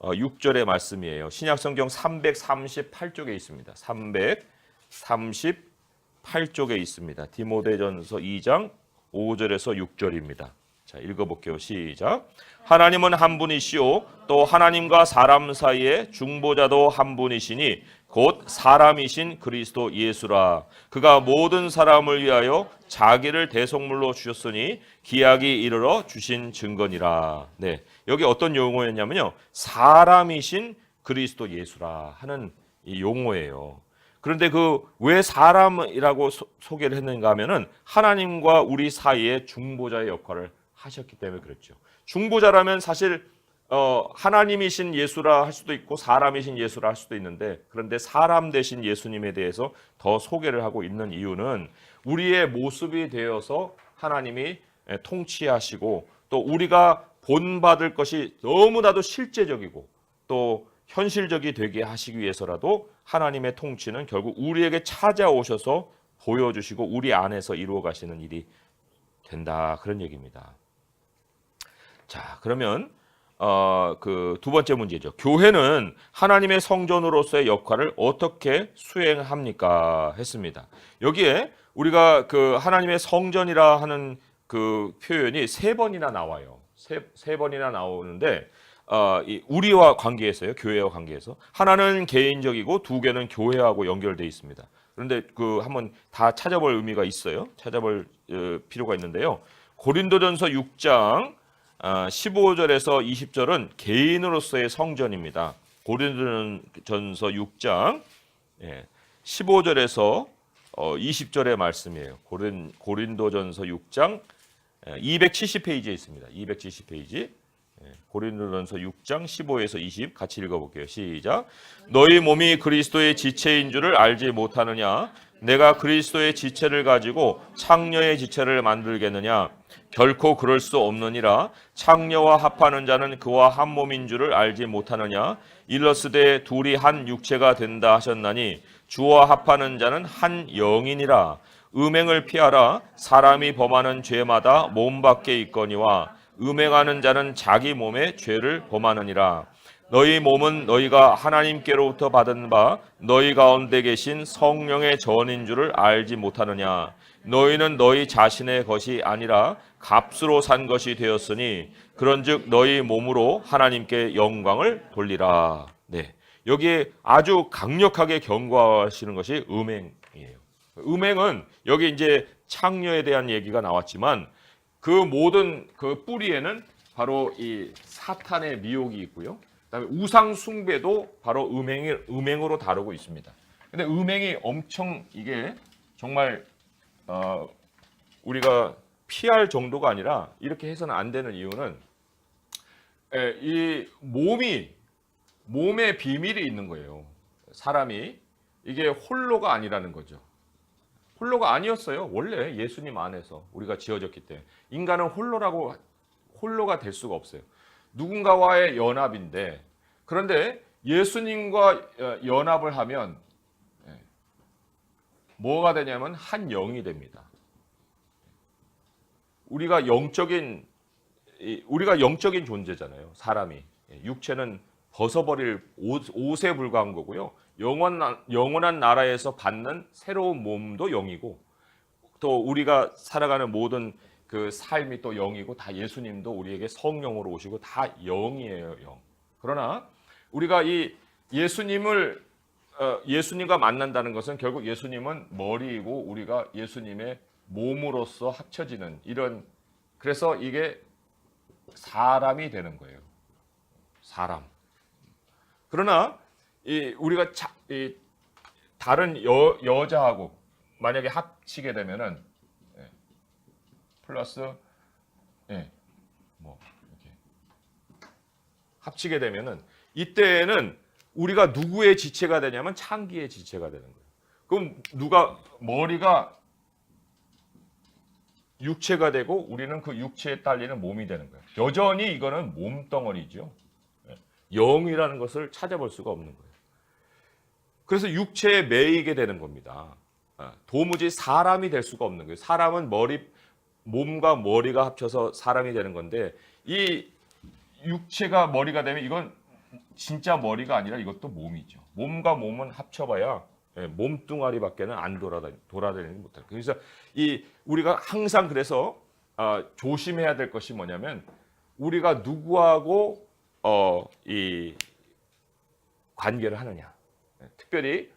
6절의 말씀이에요. 신약성경 338쪽에 있습니다. 338쪽에 있습니다. 디모데전서 2장 5절에서 6절입니다. 자, 읽어볼게요. 시작. 하나님은 한 분이시오 또 하나님과 사람 사이에 중보자도 한 분이시니 곧 사람이신 그리스도 예수라. 그가 모든 사람을 위하여 자기를 대속물로 주셨으니 기약이 이르러 주신 증거니라. 네, 여기 어떤 용어였냐면요, 사람이신 그리스도 예수라 하는 이 용어예요. 그런데 왜 사람이라고 소개를 했는가 하면은 하나님과 우리 사이에 중보자의 역할을 하셨기 때문에 그렇죠. 중보자라면 사실 하나님이신 예수라 할 수도 있고 사람이신 예수라 할 수도 있는데, 그런데 사람 되신 예수님에 대해서 더 소개를 하고 있는 이유는 우리의 모습이 되어서 하나님이 통치하시고 또 우리가 본받을 것이 너무나도 실제적이고 또 현실적이 되게 하시기 위해서라도 하나님의 통치는 결국 우리에게 찾아오셔서 보여주시고 우리 안에서 이루어 가시는 일이 된다, 그런 얘기입니다. 자, 그러면 그 두 번째 문제죠. 교회는 하나님의 성전으로서의 역할을 어떻게 수행합니까? 했습니다. 여기에 우리가 그 하나님의 성전이라 하는 그 표현이 세 번이나 나와요. 세 번이나 나오는데 이 우리와 관계에서요, 교회와 관계에서 하나는 개인적이고 두 개는 교회하고 연결되어 있습니다. 그런데 그 한번 다 찾아볼 의미가 있어요. 찾아볼 필요가 있는데요. 고린도전서 6장 15절에서 20절은 개인으로서의 성전입니다. 고린도전서 6장 15절에서 20절의 말씀이에요. 고린도전서 6장 270페이지에 있습니다. 270페이지. 고린도전서 6장 15에서 20 같이 읽어볼게요. 시작. 너희 몸이 그리스도의 지체인 줄을 알지 못하느냐? 내가 그리스도의 지체를 가지고 창녀의 지체를 만들겠느냐? 결코 그럴 수 없느니라. 창녀와 합하는 자는 그와 한 몸인 줄을 알지 못하느냐? 일러스되 둘이 한 육체가 된다 하셨나니 주와 합하는 자는 한 영이니라. 음행을 피하라. 사람이 범하는 죄마다 몸 밖에 있거니와 음행하는 자는 자기 몸에 죄를 범하느니라. 너희 몸은 너희가 하나님께로부터 받은 바 너희 가운데 계신 성령의 전인 줄을 알지 못하느냐. 너희는 너희 자신의 것이 아니라 값으로 산 것이 되었으니 그런즉 너희 몸으로 하나님께 영광을 돌리라. 네, 여기에 아주 강력하게 경고하시는 것이 음행이에요. 음행은 여기 이제 창녀에 대한 얘기가 나왔지만 그 모든 그 뿌리에는 바로 이 사탄의 미혹이 있고요. 그다음에 우상 숭배도 바로 음행으로 다루고 있습니다. 근데 음행이 엄청 이게 정말 우리가 피할 정도가 아니라 이렇게 해서는 안 되는 이유는 이 몸에 비밀이 있는 거예요. 사람이 이게 홀로가 아니라는 거죠. 홀로가 아니었어요. 원래 예수님 안에서 우리가 지어졌기 때문에 인간은 홀로가 될 수가 없어요. 누군가와의 연합인데 그런데 예수님과 연합을 하면 뭐가 되냐면 한 영이 됩니다. 우리가 영적인 존재잖아요. 사람이 육체는 벗어버릴 옷에 불과한 거고요. 영원한 나라에서 받는 새로운 몸도 영이고 또 우리가 살아가는 모든 그 삶이 또 영이고 다 예수님도 우리에게 성령으로 오시고 다 영이에요. 영. 그러나 우리가 이 예수님과 만난다는 것은 결국 예수님은 머리이고 우리가 예수님의 몸으로서 합쳐지는 이런 그래서 이게 사람이 되는 거예요. 사람. 그러나 우리가 다른 여자하고 만약에 합치게 되면은 플러스 뭐 이렇게 합치게 되면은 이때에는 우리가 누구의 지체가 되냐면 창기의 지체가 되는 거예요. 그럼 머리가 육체가 되고 우리는 그 육체에 딸리는 몸이 되는 거예요. 여전히 이거는 몸덩어리죠. 영이라는 것을 찾아볼 수가 없는 거예요. 그래서 육체에 매이게 되는 겁니다. 도무지 사람이 될 수가 없는 거예요. 사람은 몸과 머리가 합쳐서 사람이 되는 건데 이 육체가 머리가 되면 이건 진짜 머리가 아니라 이것도 몸이죠. 몸과 몸은 합쳐봐야 몸뚱아리밖에는 안 돌아다니지 못해요. 그래서 우리가 항상 그래서 조심해야 될 것이 뭐냐면 우리가 누구하고 이 관계를 하느냐. 특별히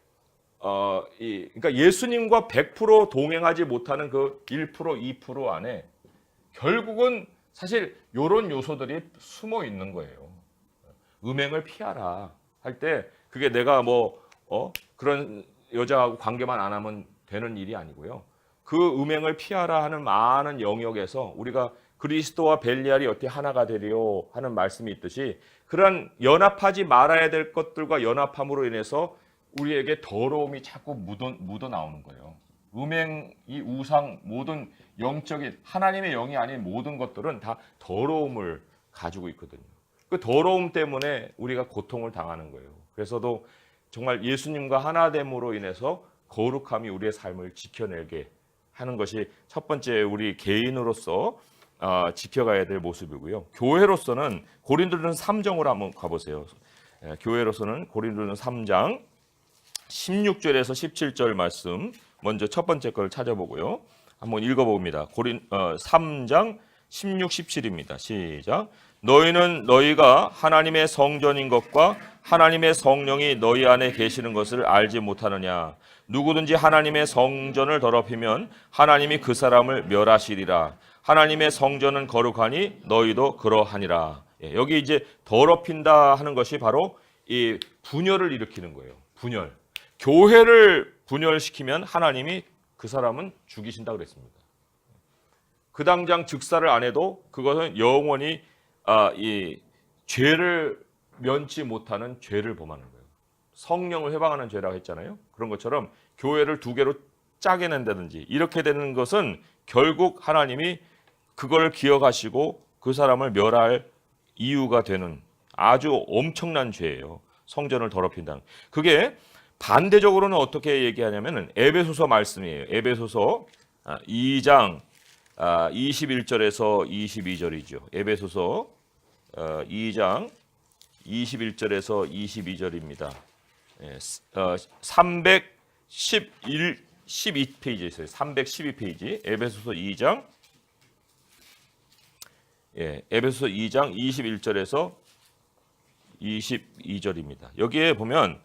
그러니까 예수님과 100% 동행하지 못하는 그 1%, 2% 안에 결국은 사실 이런 요소들이 숨어 있는 거예요. 음행을 피하라 할 때 그게 내가 그런 여자하고 관계만 안 하면 되는 일이 아니고요. 그 음행을 피하라 하는 많은 영역에서 우리가 그리스도와 벨리알이 어떻게 하나가 되리요 하는 말씀이 있듯이 그런 연합하지 말아야 될 것들과 연합함으로 인해서 우리에게 더러움이 자꾸 묻어 나오는 거예요. 음행, 이 우상, 모든 영적인 하나님의 영이 아닌 모든 것들은 다 더러움을 가지고 있거든요. 그 더러움 때문에 우리가 고통을 당하는 거예요. 그래서도 정말 예수님과 하나됨으로 인해서 거룩함이 우리의 삶을 지켜내게 하는 것이 첫 번째 우리 개인으로서 지켜가야 될 모습이고요. 교회로서는 고린도전 3장으로 한번 가보세요. 교회로서는 고린도전 3장 16절에서 17절 말씀 먼저 첫 번째 걸 찾아보고요. 한번 읽어봅니다. 3장 16, 17입니다. 시작. 너희는 너희가 하나님의 성전인 것과 하나님의 성령이 너희 안에 계시는 것을 알지 못하느냐. 누구든지 하나님의 성전을 더럽히면 하나님이 그 사람을 멸하시리라. 하나님의 성전은 거룩하니 너희도 그러하니라. 여기 이제 더럽힌다 하는 것이 바로 이 분열을 일으키는 거예요. 분열. 교회를 분열시키면 하나님이 그 사람은 죽이신다 그랬습니다. 그 당장 즉사를 안 해도 그것은 영원히 이 죄를 면치 못하는 죄를 범하는 거예요. 성령을 회방하는 죄라고 했잖아요. 그런 것처럼 교회를 두 개로 짜게 낸다든지 이렇게 되는 것은 결국 하나님이 그걸 기억하시고 그 사람을 멸할 이유가 되는 아주 엄청난 죄예요. 성전을 더럽힌다는. 그게 반대적으로는 어떻게 얘기하냐면은 에베소서 말씀이에요. 에베소서 2장 21절에서 22절이죠. 에베소서 2장 21절에서 22절입니다. 312페이지에 있어요. 312페이지 에베소서 2장 에베소서 2장 21절에서 22절입니다. 여기에 보면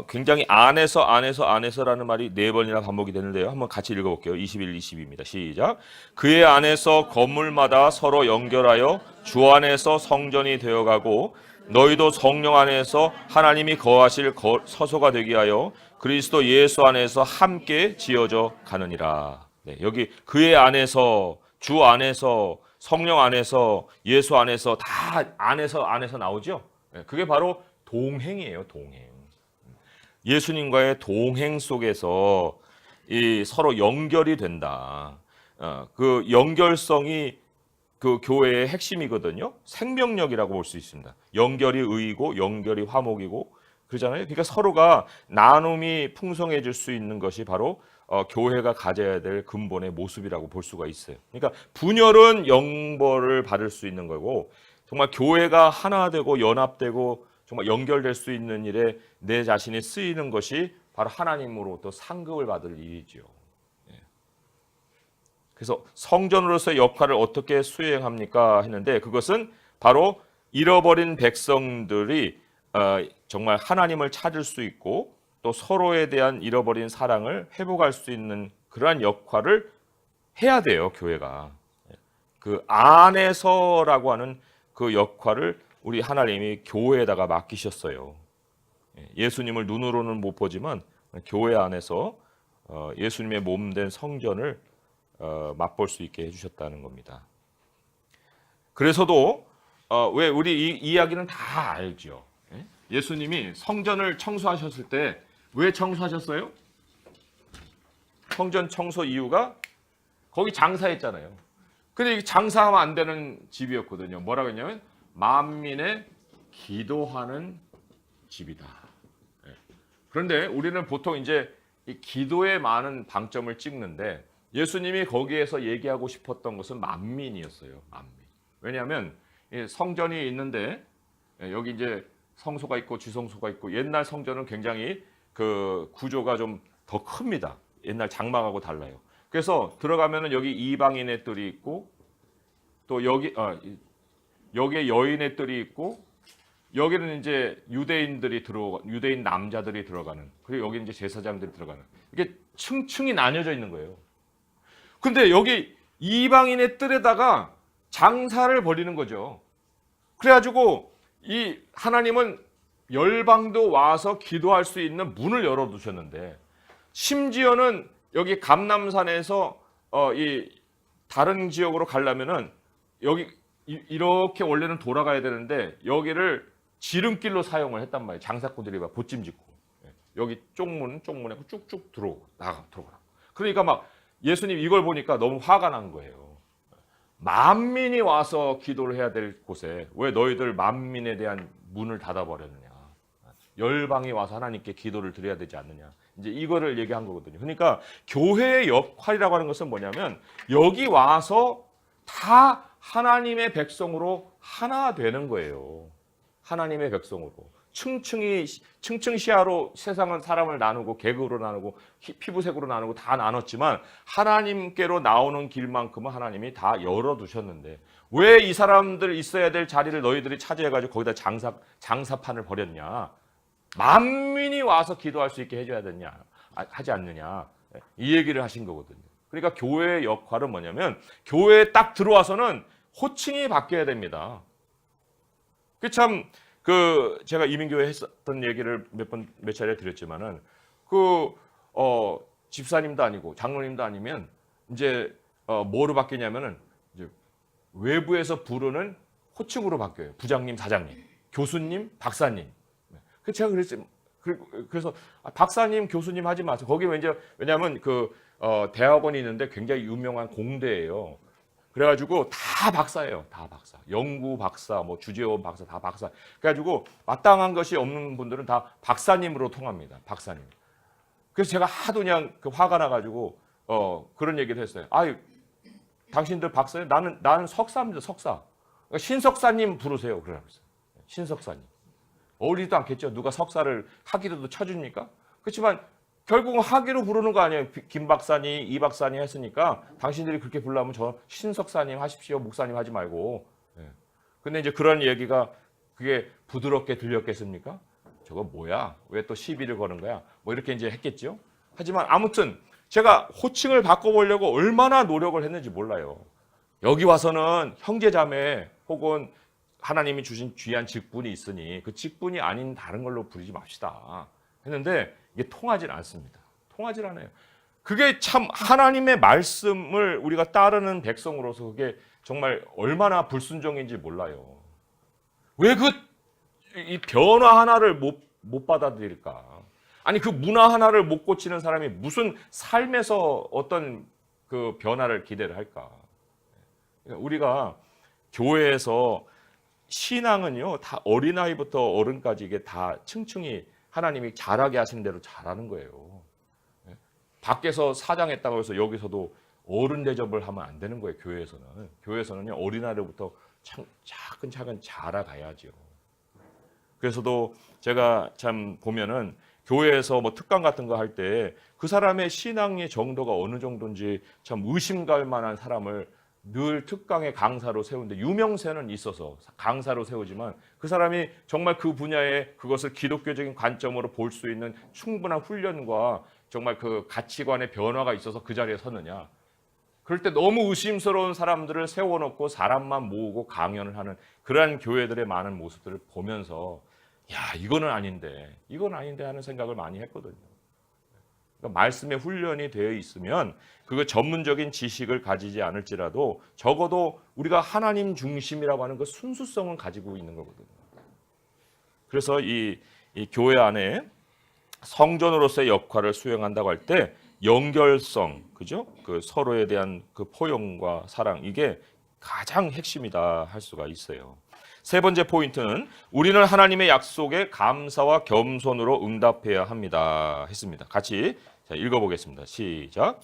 굉장히 안에서라는 말이 4번이나 반복이 되는데요. 한번 같이 읽어볼게요. 21, 22입니다. 시작. 그의 안에서 건물마다 서로 연결하여 주 안에서 성전이 되어가고 너희도 성령 안에서 하나님이 거하실 서소가 되게 하여 그리스도 예수 안에서 함께 지어져 가느니라. 네, 여기 그의 안에서, 주 안에서, 성령 안에서, 예수 안에서 다 안에서 나오죠. 네, 그게 바로 동행이에요. 동행. 예수님과의 동행 속에서 이 서로 연결이 된다. 그 연결성이 그 교회의 핵심이거든요. 생명력이라고 볼 수 있습니다. 연결이 의이고 연결이 화목이고 그러잖아요. 그러니까 서로가 나눔이 풍성해질 수 있는 것이 바로 교회가 가져야 될 근본의 모습이라고 볼 수가 있어요. 그러니까 분열은 영벌을 받을 수 있는 거고 정말 교회가 하나 되고 연합되고 정말 연결될 수 있는 일에 내 자신이 쓰이는 것이 바로 하나님으로부터 상급을 받을 일이죠. 그래서 성전으로서의 역할을 어떻게 수행합니까 했는데 그것은 바로 잃어버린 백성들이 정말 하나님을 찾을 수 있고 또 서로에 대한 잃어버린 사랑을 회복할 수 있는 그러한 역할을 해야 돼요. 교회가. 그 안에서라고 하는 그 역할을 우리 하나님이 교회에다가 맡기셨어요. 예수님을 눈으로는 못 보지만 교회 안에서 예수님의 몸된 성전을 맛볼 수 있게 해주셨다는 겁니다. 그래서도 왜 우리 이 이야기는 다 알죠. 예수님이 성전을 청소하셨을 때 왜 청소하셨어요? 성전 청소 이유가 거기 장사했잖아요. 근데 장사하면 안 되는 집이었거든요. 뭐라고 했냐면 만민의 기도하는 집이다. 그런데 우리는 보통 이제 이 기도에 많은 방점을 찍는데 예수님이 거기에서 얘기하고 싶었던 것은 만민이었어요. 만민. 왜냐하면 성전이 있는데 여기 이제 성소가 있고 지성소가 있고 옛날 성전은 굉장히 그 구조가 좀 더 큽니다. 옛날 장막하고 달라요. 그래서 들어가면은 여기 이방인의 뜰이 있고 또 여기에 여인의 뜰이 있고 여기는 이제 유대인 남자들이 들어가는 그리고 여기 이제 제사장들이 들어가는 이게 층층이 나뉘어져 있는 거예요. 근데 여기 이방인의 뜰에다가 장사를 벌이는 거죠. 그래가지고 이 하나님은 열방도 와서 기도할 수 있는 문을 열어두셨는데 심지어는 여기 감람산에서 이 다른 지역으로 가려면은 여기 이렇게 원래는 돌아가야 되는데 여기를 지름길로 사용을 했단 말이에요. 장사꾼들이 막 보찜 짓고 여기 쪽문에 쭉쭉 들어가. 그러니까 막 예수님 이걸 보니까 너무 화가 난 거예요. 만민이 와서 기도를 해야 될 곳에 왜 너희들 만민에 대한 문을 닫아버렸느냐. 열방이 와서 하나님께 기도를 드려야 되지 않느냐. 이제 이거를 얘기한 거거든요. 그러니까 교회의 역할이라고 하는 것은 뭐냐면 여기 와서 다 하나님의 백성으로 하나 되는 거예요. 하나님의 백성으로. 층층시야로 세상은 사람을 나누고 계급으로 나누고 피부색으로 나누고 다 나눴지만 하나님께로 나오는 길만큼은 하나님이 다 열어두셨는데 왜 이 사람들 있어야 될 자리를 너희들이 차지해가지고 거기다 장사판을 벌였냐. 만민이 와서 기도할 수 있게 해줘야 되냐 하지 않느냐 이 얘기를 하신 거거든요. 그러니까 교회의 역할은 뭐냐면 교회에 딱 들어와서는 호칭이 바뀌어야 됩니다. 제가 이민교회 했었던 얘기를 몇 차례 드렸지만은 집사님도 아니고 장로님도 아니면 이제 뭐로 바뀌냐면은 이제 외부에서 부르는 호칭으로 바뀌어요. 부장님, 사장님, 교수님, 박사님. 제가 그래서 박사님, 교수님 하지 마세요. 거기 왜냐하면 대학원이 있는데 굉장히 유명한 공대예요. 그래가지고 다 박사예요. 다 박사. 연구 박사, 뭐 주재원 박사, 다 박사. 그래가지고 마땅한 것이 없는 분들은 다 박사님으로 통합니다. 박사님. 그래서 제가 하도 그냥 화가 나가지고 그런 얘기를 했어요. 아유, 당신들 박사예요? 나는 석사입니다. 석사. 그러니까 신석사님 부르세요. 그러라고 했어요. 신석사님. 어울리지도 않겠죠. 누가 석사를 학위로도 쳐줍니까? 그렇지만 결국은 학위로 부르는 거 아니에요. 김 박사님, 이 박사님 했으니까 당신들이 그렇게 부르려면 저 신석사님 하십시오. 목사님 하지 말고. 근데 이제 그런 얘기가 그게 부드럽게 들렸겠습니까? 저거 뭐야? 왜 또 시비를 거는 거야? 뭐 이렇게 이제 했겠죠. 하지만 아무튼 제가 호칭을 바꿔보려고 얼마나 노력을 했는지 몰라요. 여기 와서는 형제자매 혹은 하나님이 주신 귀한 직분이 있으니 그 직분이 아닌 다른 걸로 부르지 맙시다 했는데 이게 통하질 않습니다. 통하질 않아요. 그게 참 하나님의 말씀을 우리가 따르는 백성으로서 그게 정말 얼마나 불순종인지 몰라요. 왜 이 변화 하나를 못 받아들일까? 아니 그 문화 하나를 못 고치는 사람이 무슨 삶에서 어떤 그 변화를 기대를 할까? 우리가 교회에서 신앙은요 다 어린아이부터 어른까지 이게 다 층층이 하나님이 잘하게 하신 대로 잘하는 거예요. 밖에서 사장했다고 해서 여기서도 어른 대접을 하면 안 되는 거예요. 교회에서는요 어린아이부터 차근차근 자라가야죠. 그래서도 제가 참 보면은 교회에서 뭐 특강 같은 거 할 때 그 사람의 신앙의 정도가 어느 정도인지 참 의심갈 만한 사람을 늘 특강의 강사로 세우는데 유명세는 있어서 강사로 세우지만 그 사람이 정말 그 분야에 그것을 기독교적인 관점으로 볼 수 있는 충분한 훈련과 정말 그 가치관의 변화가 있어서 그 자리에 서느냐. 그럴 때 너무 의심스러운 사람들을 세워놓고 사람만 모으고 강연을 하는 그러한 교회들의 많은 모습들을 보면서 이건 아닌데 하는 생각을 많이 했거든요. 그러니까 말씀에 훈련이 되어 있으면 그거 전문적인 지식을 가지지 않을지라도 적어도 우리가 하나님 중심이라고 하는 그 순수성은 가지고 있는 거거든요. 그래서 이 교회 안에 성전으로서의 역할을 수행한다고 할 때 연결성, 그죠? 그 서로에 대한 그 포용과 사랑 이게 가장 핵심이다 할 수가 있어요. 세 번째 포인트는 우리는 하나님의 약속에 감사와 겸손으로 응답해야 합니다 했습니다. 같이 읽어보겠습니다. 시작.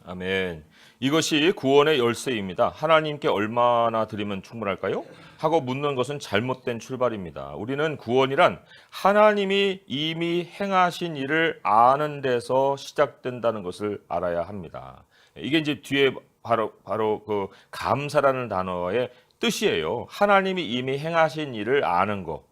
아멘. 이것이 구원의 열쇠입니다. 하나님께 얼마나 드리면 충분할까요? 하고 묻는 것은 잘못된 출발입니다. 우리는 구원이란 하나님이 이미 행하신 일을 아는 데서 시작된다는 것을 알아야 합니다. 이게 이제 뒤에 바로 그 감사라는 단어의 뜻이에요. 하나님이 이미 행하신 일을 아는 거,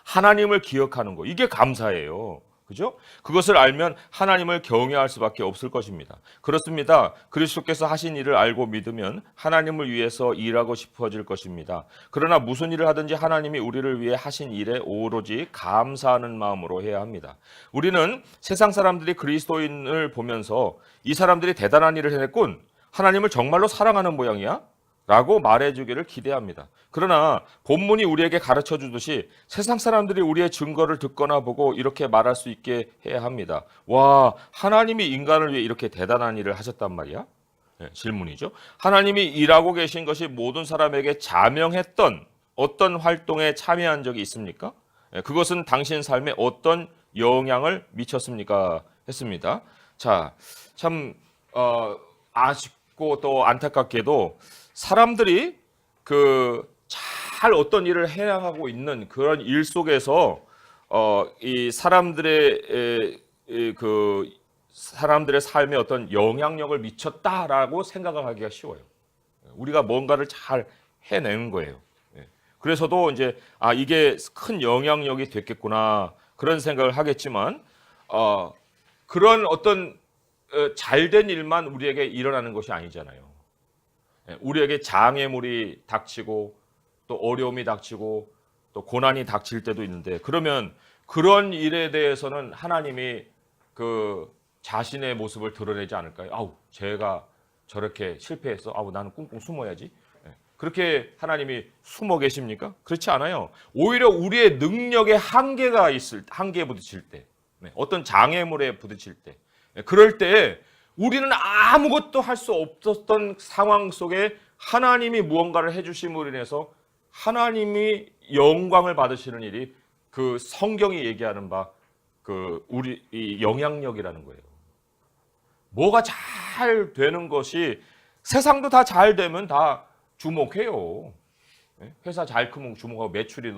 하나님을 기억하는 거, 이게 감사예요. 그죠? 그것을 알면 하나님을 경외할 수밖에 없을 것입니다. 그렇습니다. 그리스도께서 하신 일을 알고 믿으면 하나님을 위해서 일하고 싶어질 것입니다. 그러나 무슨 일을 하든지 하나님이 우리를 위해 하신 일에 오로지 감사하는 마음으로 해야 합니다. 우리는 세상 사람들이 그리스도인을 보면서 이 사람들이 대단한 일을 해냈군, 하나님을 정말로 사랑하는 모양이야? 라고 말해주기를 기대합니다. 그러나 본문이 우리에게 가르쳐 주듯이 세상 사람들이 우리의 증거를 듣거나 보고 이렇게 말할 수 있게 해야 합니다. 와, 하나님이 인간을 위해 이렇게 대단한 일을 하셨단 말이야? 네, 질문이죠. 하나님이 일하고 계신 것이 모든 사람에게 자명했던 어떤 활동에 참여한 적이 있습니까? 네, 그것은 당신 삶에 어떤 영향을 미쳤습니까? 했습니다. 자, 참 아쉽고 또 안타깝게도 사람들이 잘 어떤 일을 해야 하고 있는 그런 일 속에서 이 사람들의 삶에 어떤 영향력을 미쳤다라고 생각을 하기가 쉬워요. 우리가 뭔가를 잘 해내는 거예요. 그래서도 이제 이게 큰 영향력이 됐겠구나 그런 생각을 하겠지만 그런 어떤 잘된 일만 우리에게 일어나는 것이 아니잖아요. 우리에게 장애물이 닥치고 또 어려움이 닥치고 또 고난이 닥칠 때도 있는데, 그러면 그런 일에 대해서는 하나님이 자신의 모습을 드러내지 않을까요? 아우, 제가 저렇게 실패했어. 아우, 나는 꿍꿍 숨어야지. 그렇게 하나님이 숨어 계십니까? 그렇지 않아요. 오히려 우리의 능력의 한계에 부딪힐 때, 어떤 장애물에 부딪힐 때, 그럴 때 우리는 아무것도 할 수 없었던 상황 속에 하나님이 무언가를 해주심으로 인해서 하나님이 영광을 받으시는 일이 그 성경이 얘기하는 바 우리 이 영향력이라는 거예요. 뭐가 잘 되는 것이 세상도 다 잘 되면 다 주목해요. 회사 잘 크면 주목하고 매출이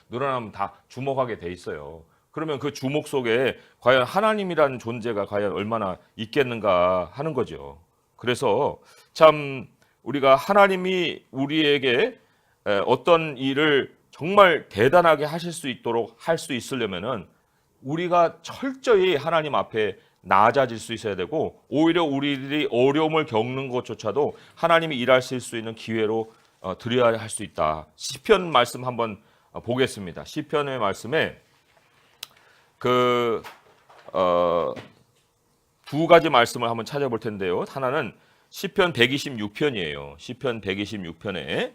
늘어나면 다 주목하게 돼 있어요. 그러면 그 주목 속에 과연 하나님이라는 존재가 과연 얼마나 있겠는가 하는 거죠. 그래서 참 우리가 하나님이 우리에게 어떤 일을 정말 대단하게 하실 수 있도록 할 수 있으려면은 우리가 철저히 하나님 앞에 낮아질 수 있어야 되고, 오히려 우리들이 어려움을 겪는 것조차도 하나님이 일하실 수 있는 기회로 드려야 할 수 있다. 시편 말씀 한번 보겠습니다. 시편의 말씀에 두 가지 말씀을 한번 찾아볼 텐데요. 하나는 시편 126편이에요. 시편 126편에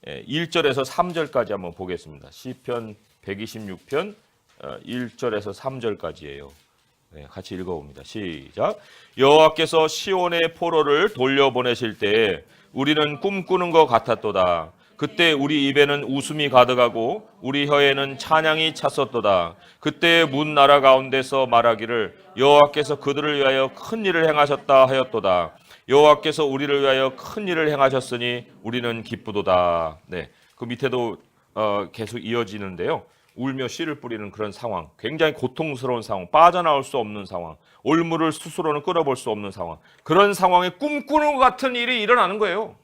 1절에서 3절까지 한번 보겠습니다. 시편 126편 1절에서 3절까지예요. 같이 읽어봅니다. 시작. 여호와께서 시온의 포로를 돌려보내실 때 우리는 꿈꾸는 것 같았도다. 그때 우리 입에는 웃음이 가득하고 우리 혀에는 찬양이 찼었도다. 그때 문 나라 가운데서 말하기를 여호와께서 그들을 위하여 큰 일을 행하셨다 하였도다. 여호와께서 우리를 위하여 큰 일을 행하셨으니 우리는 기쁘도다. 네, 그 밑에도 계속 이어지는데요. 울며 씨를 뿌리는 그런 상황, 굉장히 고통스러운 상황, 빠져나올 수 없는 상황, 올무를 스스로는 끌어볼 수 없는 상황, 그런 상황에 꿈꾸는 것 같은 일이 일어나는 거예요.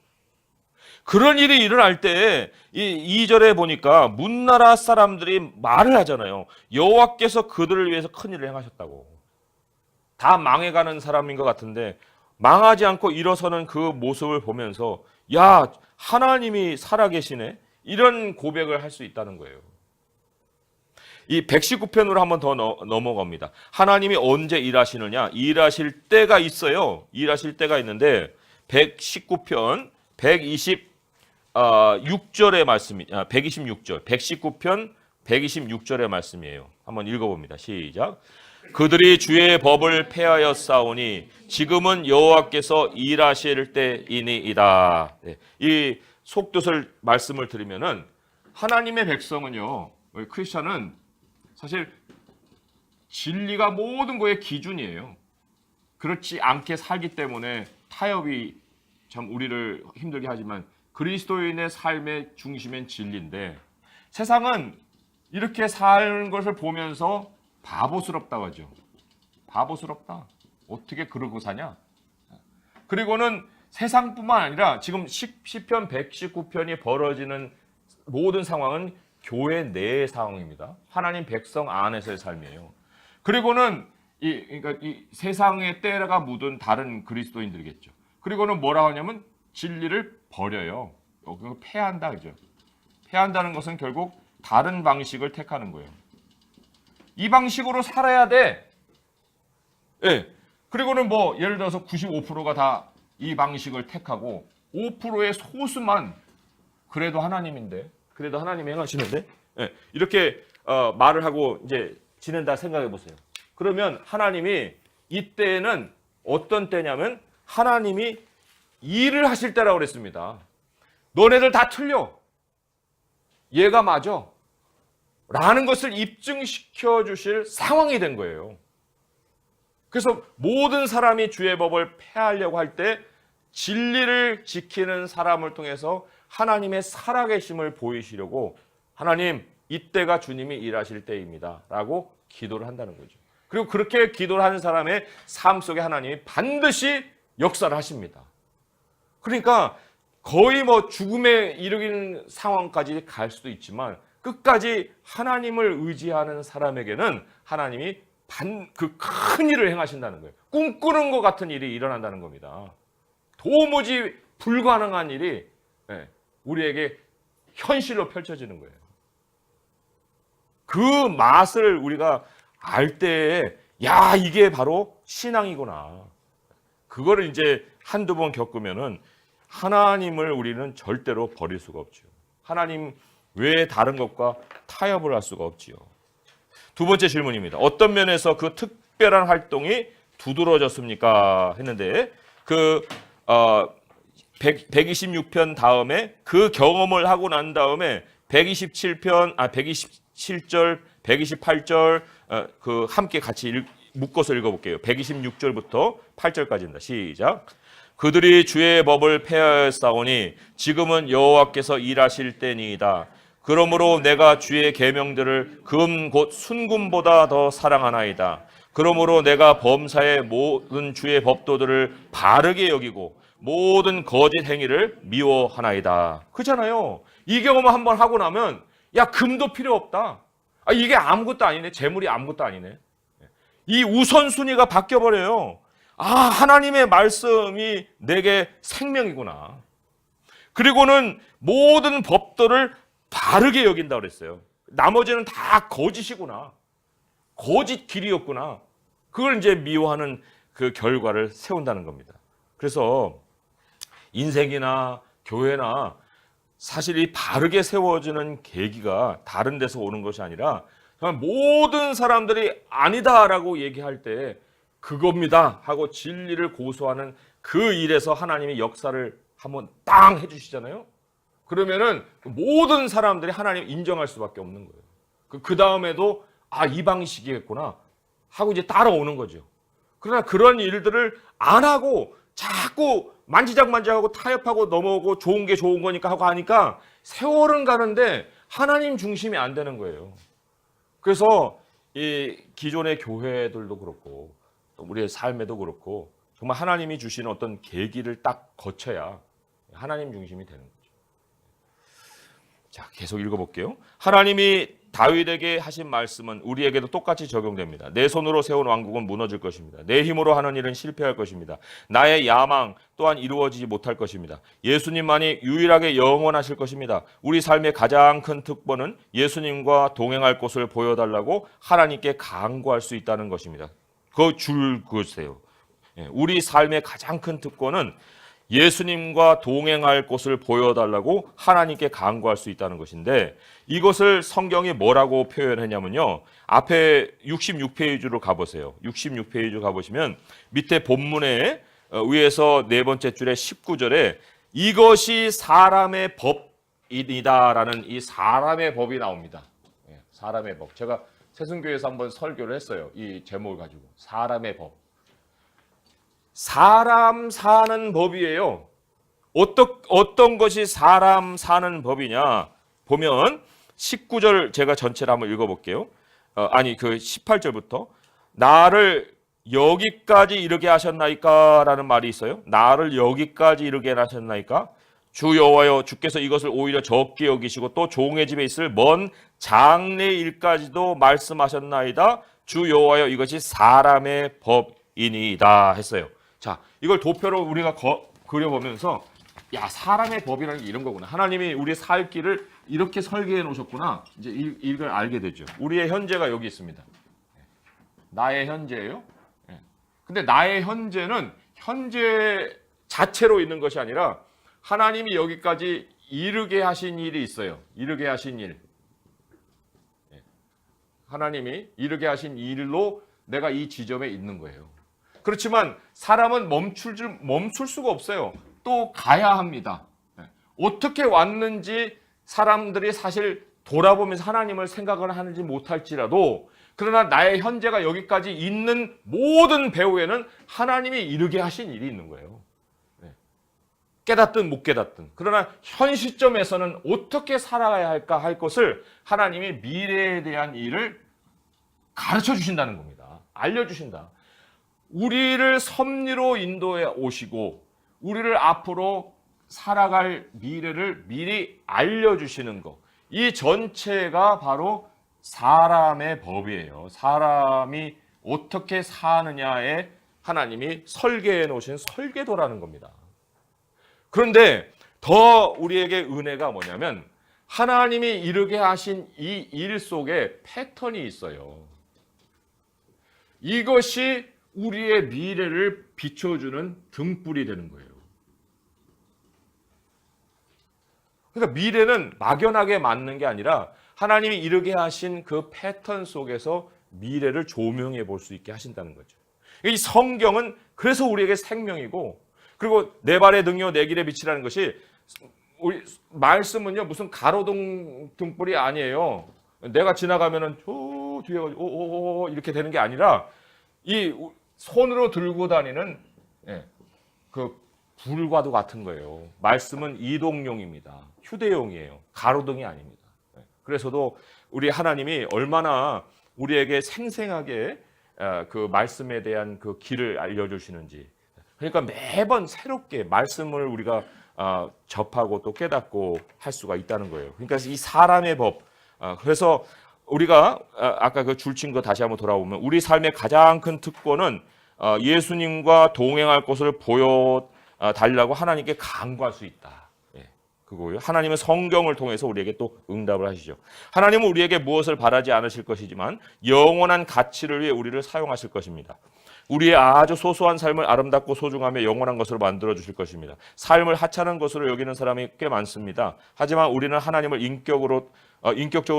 그런 일이 일어날 때 이 2절에 보니까 문나라 사람들이 말을 하잖아요. 여호와께서 그들을 위해서 큰 일을 행하셨다고. 다 망해가는 사람인 것 같은데 망하지 않고 일어서는 그 모습을 보면서 야, 하나님이 살아계시네, 이런 고백을 할 수 있다는 거예요. 이 119편으로 한번 더 넘어갑니다. 하나님이 언제 일하시느냐? 일하실 때가 있어요. 일하실 때가 있는데 119편 126절의 말씀이 126절 119편 126절의 말씀이에요. 한번 읽어봅니다. 시작. 그들이 주의 법을 폐하여 싸우니 지금은 여호와께서 일하실 때이니이다. 네. 이 속뜻을 말씀을 드리면은 하나님의 백성은요, 크리스천은 사실 진리가 모든 거의 기준이에요. 그렇지 않게 살기 때문에 타협이 참 우리를 힘들게 하지만 그리스도인의 삶의 중심엔 진리인데 세상은 이렇게 사는 것을 보면서 바보스럽다고 하죠. 바보스럽다. 어떻게 그러고 사냐? 그리고는 세상뿐만 아니라 지금 시편 119편이 벌어지는 모든 상황은 교회 내의 상황입니다. 하나님 백성 안에서의 삶이에요. 그리고는 그러니까 이 세상의 때가 묻은 다른 그리스도인들이겠죠. 그리고는 뭐라고 하냐면 진리를 버려요. 패한다 그죠? 패한다는 것은 결국 다른 방식을 택하는 거예요. 이 방식으로 살아야 돼. 예. 그리고는 뭐 예를 들어서 95%가 다 이 방식을 택하고 5%의 소수만 그래도 하나님인데, 그래도 하나님이 행하시는데, 예. 이렇게 말을 하고 이제 지낸다 생각해 보세요. 그러면 하나님이 이때는 어떤 때냐면 하나님이 일을 하실 때라고 그랬습니다. 너네들 다 틀려. 얘가 맞아. 라는 것을 입증시켜 주실 상황이 된 거예요. 그래서 모든 사람이 주의 법을 폐하려고 할 때 진리를 지키는 사람을 통해서 하나님의 살아계심을 보이시려고 하나님 이때가 주님이 일하실 때입니다 라고 기도를 한다는 거죠. 그리고 그렇게 기도를 하는 사람의 삶 속에 하나님이 반드시 역사를 하십니다. 그러니까 거의 뭐 죽음에 이르는 상황까지 갈 수도 있지만 끝까지 하나님을 의지하는 사람에게는 하나님이 그 큰 일을 행하신다는 거예요. 꿈꾸는 것 같은 일이 일어난다는 겁니다. 도무지 불가능한 일이 우리에게 현실로 펼쳐지는 거예요. 그 맛을 우리가 알 때에 야 이게 바로 신앙이구나. 그거를 이제 한두 번 겪으면은 하나님을 우리는 절대로 버릴 수가 없죠. 하나님 외에 다른 것과 타협을 할 수가 없지요. 두 번째 질문입니다. 어떤 면에서 그 특별한 활동이 두드러졌습니까? 했는데 126편 다음에 그 경험을 하고 난 다음에 127절, 128절 함께 같이 묶어서 읽어볼게요. 126절부터 8절까지입니다. 시작. 그들이 주의 법을 폐하였사오니 지금은 여호와께서 일하실 때니이다. 그러므로 내가 주의 계명들을 금 곧 순금보다 더 사랑하나이다. 그러므로 내가 범사의 모든 주의 법도들을 바르게 여기고 모든 거짓 행위를 미워하나이다. 그렇잖아요. 이 경험을 한번 하고 나면 야 금도 필요 없다. 이게 아무것도 아니네. 재물이 아무것도 아니네. 이 우선순위가 바뀌어버려요. 하나님의 말씀이 내게 생명이구나. 그리고는 모든 법도를 바르게 여긴다 그랬어요. 나머지는 다 거짓이구나. 거짓 길이었구나. 그걸 이제 미워하는 그 결과를 세운다는 겁니다. 그래서 인생이나 교회나 사실 이 바르게 세워지는 계기가 다른 데서 오는 것이 아니라 정말 모든 사람들이 아니다라고 얘기할 때 그겁니다 하고 진리를 고소하는 그 일에서 하나님이 역사를 한번 땅 해주시잖아요. 그러면은 모든 사람들이 하나님을 인정할 수밖에 없는 거예요. 그 다음에도 이 방식이겠구나 하고 이제 따라오는 거죠. 그러나 그런 일들을 안 하고 자꾸 만지작만지하고 타협하고 넘어오고 좋은 게 좋은 거니까 하고 하니까 세월은 가는데 하나님 중심이 안 되는 거예요. 그래서 이 기존의 교회들도 그렇고 우리의 삶에도 그렇고 정말 하나님이 주시는 어떤 계기를 딱 거쳐야 하나님 중심이 되는 거죠. 자, 계속 읽어볼게요. 하나님이 다윗에게 하신 말씀은 우리에게도 똑같이 적용됩니다. 내 손으로 세운 왕국은 무너질 것입니다. 내 힘으로 하는 일은 실패할 것입니다. 나의 야망 또한 이루어지지 못할 것입니다. 예수님만이 유일하게 영원하실 것입니다. 우리 삶의 가장 큰 특권은 예수님과 동행할 곳을 보여달라고 하나님께 간구할 수 있다는 것입니다. 그 줄 그으세요. 우리 삶의 가장 큰 특권은 예수님과 동행할 곳을 보여달라고 하나님께 간구할 수 있다는 것인데 이것을 성경이 뭐라고 표현했냐면요. 앞에 66페이지로 가보세요. 66페이지 가보시면 밑에 본문에 위에서 네 번째 줄에 19절에 이것이 사람의 법이다라는 이 사람의 법이 나옵니다. 사람의 법. 제가 세승교회에서 한번 설교를 했어요. 이 제목을 가지고. 사람의 법. 사람 사는 법이에요. 어떤 것이 사람 사는 법이냐 보면 19절 제가 전체를 한번 읽어볼게요. 그 18절부터 나를 여기까지 이르게 하셨나이까 라는 말이 있어요. 나를 여기까지 이르게 하셨나이까. 주 여호와여, 주께서 이것을 오히려 적게 여기시고 또 종의 집에 있을 먼 장래 일까지도 말씀하셨나이다. 주 여호와여, 이것이 사람의 법이니이다 했어요. 자, 이걸 도표로 우리가 그려보면서 야, 사람의 법이라는 게 이런 거구나. 하나님이 우리의 살 길을 이렇게 설계해 놓으셨구나. 이제 이걸 알게 되죠. 우리의 현재가 여기 있습니다. 나의 현재예요. 근데 나의 현재는 현재 자체로 있는 것이 아니라 하나님이 여기까지 이르게 하신 일이 있어요. 이르게 하신 일. 하나님이 이르게 하신 일로 내가 이 지점에 있는 거예요. 그렇지만 사람은 멈출 수가 없어요. 또 가야 합니다. 어떻게 왔는지 사람들이 사실 돌아보면서 하나님을 생각을 하는지 못할지라도, 그러나 나의 현재가 여기까지 있는 모든 배후에는 하나님이 이르게 하신 일이 있는 거예요. 깨닫든 못 깨닫든. 그러나 현 시점에서는 어떻게 살아가야 할까 할 것을 하나님이 미래에 대한 일을 가르쳐 주신다는 겁니다. 알려주신다. 우리를 섭리로 인도해 오시고 우리를 앞으로 살아갈 미래를 미리 알려주시는 것. 이 전체가 바로 사람의 법이에요. 사람이 어떻게 사느냐에 하나님이 설계해 놓으신 설계도라는 겁니다. 그런데 더 우리에게 은혜가 뭐냐면 하나님이 이르게 하신 이 일 속에 패턴이 있어요. 이것이 우리의 미래를 비춰주는 등불이 되는 거예요. 그러니까 미래는 막연하게 맞는 게 아니라 하나님이 이르게 하신 그 패턴 속에서 미래를 조명해 볼 수 있게 하신다는 거죠. 이 성경은 그래서 우리에게 생명이고, 그리고 내 발의 등이요 내 길의 빛이라는 것이, 우리 말씀은요 무슨 가로등 등불이 아니에요. 내가 지나가면은 저 뒤에 오 이렇게 되는 게 아니라 이 손으로 들고 다니는 그 불과도 같은 거예요. 말씀은 이동용입니다. 휴대용이에요. 가로등이 아닙니다. 그래서도 우리 하나님이 얼마나 우리에게 생생하게 그 말씀에 대한 그 길을 알려주시는지. 그러니까 매번 새롭게 말씀을 우리가 접하고 또 깨닫고 할 수가 있다는 거예요. 그러니까 이 사람의 법. 그래서 우리가 아까 그 줄친 거 다시 한번 돌아보면 우리 삶의 가장 큰 특권은 예수님과 동행할 것을 보여 달라고 하나님께 간구할 수 있다. 그거요. 하나님은 성경을 통해서 우리에게 또 응답을 하시죠. 하나님은 우리에게 무엇을 바라지 않으실 것이지만 영원한 가치를 위해 우리를 사용하실 것입니다. 우리의 아주 소소한 삶을 아름답고 소중하며 영원한 것으로 만들어 주실 것입니다. 삶을 하찮은 것으로 여기는 사람이 꽤 많습니다. 하지만 우리는 하나님을 인격적으로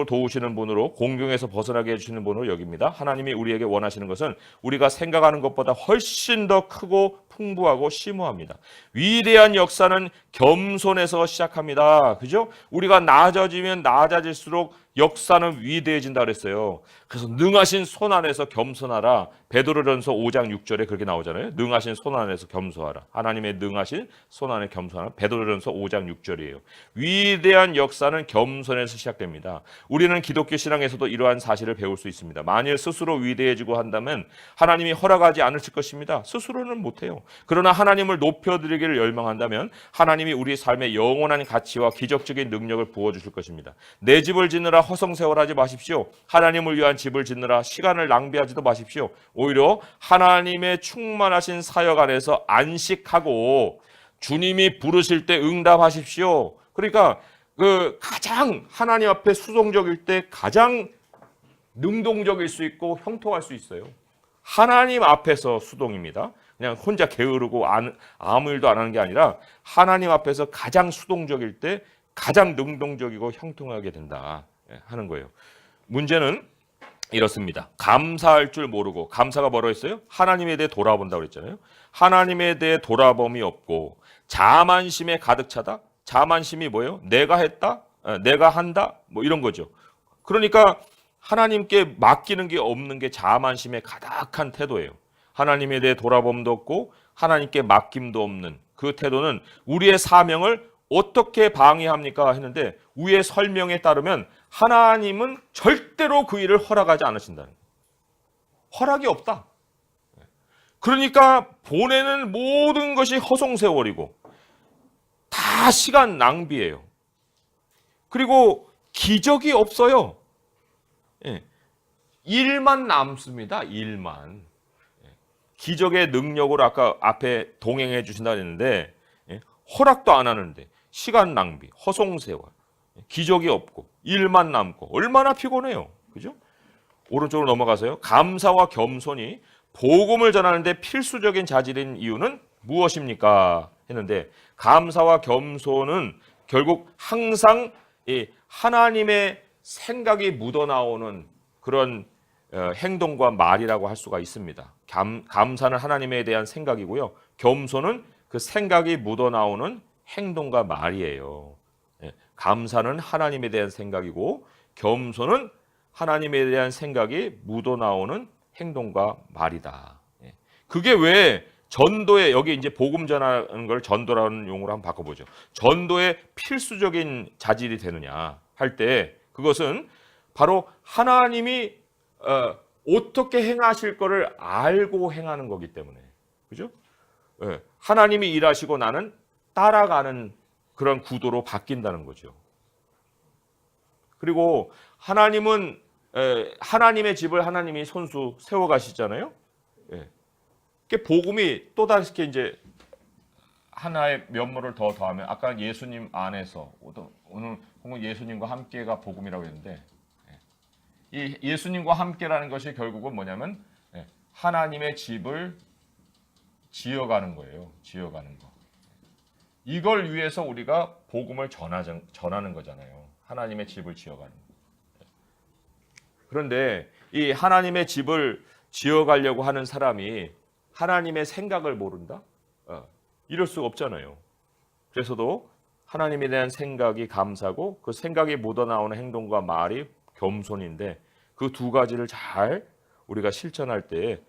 도우시는 분으로, 공경에서 벗어나게 해주시는 분으로 여깁니다. 하나님이 우리에게 원하시는 것은 우리가 생각하는 것보다 훨씬 더 크고 풍부하고 심오합니다. 위대한 역사는 겸손에서 시작합니다. 그죠? 우리가 낮아지면 낮아질수록 역사는 위대해진다 그랬어요. 그래서 능하신 손 안에서 겸손하라. 베드로전서 5장 6절에 그렇게 나오잖아요. 능하신 손 안에서 겸손하라. 하나님의 능하신 손 안에 겸손하라. 베드로전서 5장 6절이에요. 위대한 역사는 겸손에서 시작됩니다. 우리는 기독교 신앙에서도 이러한 사실을 배울 수 있습니다. 만일 스스로 위대해지고 한다면 하나님이 허락하지 않으실 것입니다. 스스로는 못해요. 그러나 하나님을 높여드리기를 열망한다면 하나님이 우리 삶의 영원한 가치와 기적적인 능력을 부어주실 것입니다. 내 집을 짓느라 허송세월하지 마십시오. 하나님을 위한 집을 짓느라 시간을 낭비하지도 마십시오. 오히려 하나님의 충만하신 사역 안에서 안식하고 주님이 부르실 때 응답하십시오. 그러니까 그 가장 하나님 앞에 수동적일 때 가장 능동적일 수 있고 형통할 수 있어요. 하나님 앞에서 수동입니다. 그냥 혼자 게으르고 아무 일도 안 하는 게 아니라 하나님 앞에서 가장 수동적일 때 가장 능동적이고 형통하게 된다 하는 거예요. 문제는 이렇습니다. 감사할 줄 모르고, 감사가 뭐라고 했어요? 하나님에 대해 돌아본다고 그랬잖아요. 하나님에 대해 돌아봄이 없고 자만심에 가득 차다. 자만심이 뭐예요? 내가 했다? 내가 한다? 뭐 이런 거죠. 그러니까 하나님께 맡기는 게 없는 게 자만심에 가득한 태도예요. 하나님에 대해 돌아봄도 없고 하나님께 맡김도 없는 그 태도는 우리의 사명을 어떻게 방해합니까? 했는데 위의 설명에 따르면 하나님은 절대로 그 일을 허락하지 않으신다는 거예요. 허락이 없다. 그러니까 보내는 모든 것이 허송세월이고 다 시간 낭비예요. 그리고 기적이 없어요. 일만 남습니다. 일만. 기적의 능력으로 아까 앞에 동행해 주신다 했는데 허락도 안 하는데 시간 낭비, 허송세월, 기적이 없고 일만 남고 얼마나 피곤해요. 그죠? 오른쪽으로 넘어가서요. 감사와 겸손이 복음을 전하는데 필수적인 자질인 이유는 무엇입니까? 했는데 감사와 겸손은 결국 항상 이 하나님의 생각이 묻어나오는 그런 행동과 말이라고 할 수가 있습니다. 감사는 하나님에 대한 생각이고요. 겸손은 그 생각이 묻어나오는 행동과 말이에요. 감사는 하나님에 대한 생각이고 겸손은 하나님에 대한 생각이 묻어나오는 행동과 말이다. 그게 왜 전도에 여기 이제 복음 전하는 걸 전도라는 용어로 한번 바꿔보죠. 전도의 필수적인 자질이 되느냐 할 때 그것은 바로 하나님이 어떻게 행하실 거를 알고 행하는 거기 때문에 그죠? 하나님이 일하시고 나는 따라가는 그런 구도로 바뀐다는 거죠. 그리고 하나님은 하나님의 집을 하나님이 손수 세워 가시잖아요. 그 복음이 또다시 이제 하나의 면모를 더 더하면 아까 예수님 안에서 오늘 예수님과 함께가 복음이라고 했는데 이 예수님과 함께라는 것이 결국은 뭐냐면 하나님의 집을 지어가는 거예요. 지어가는 거. 이걸 위해서 우리가 복음을 전하는 거잖아요. 하나님의 집을 지어가는 거. 그런데 이 하나님의 집을 지어가려고 하는 사람이 하나님의 생각을 모른다? 이럴 수가 없잖아요. 그래서도 하나님에 대한 생각이 감사고 그 생각이 묻어나오는 행동과 말이 겸손인데 그 두 가지를 잘 우리가 실천할 때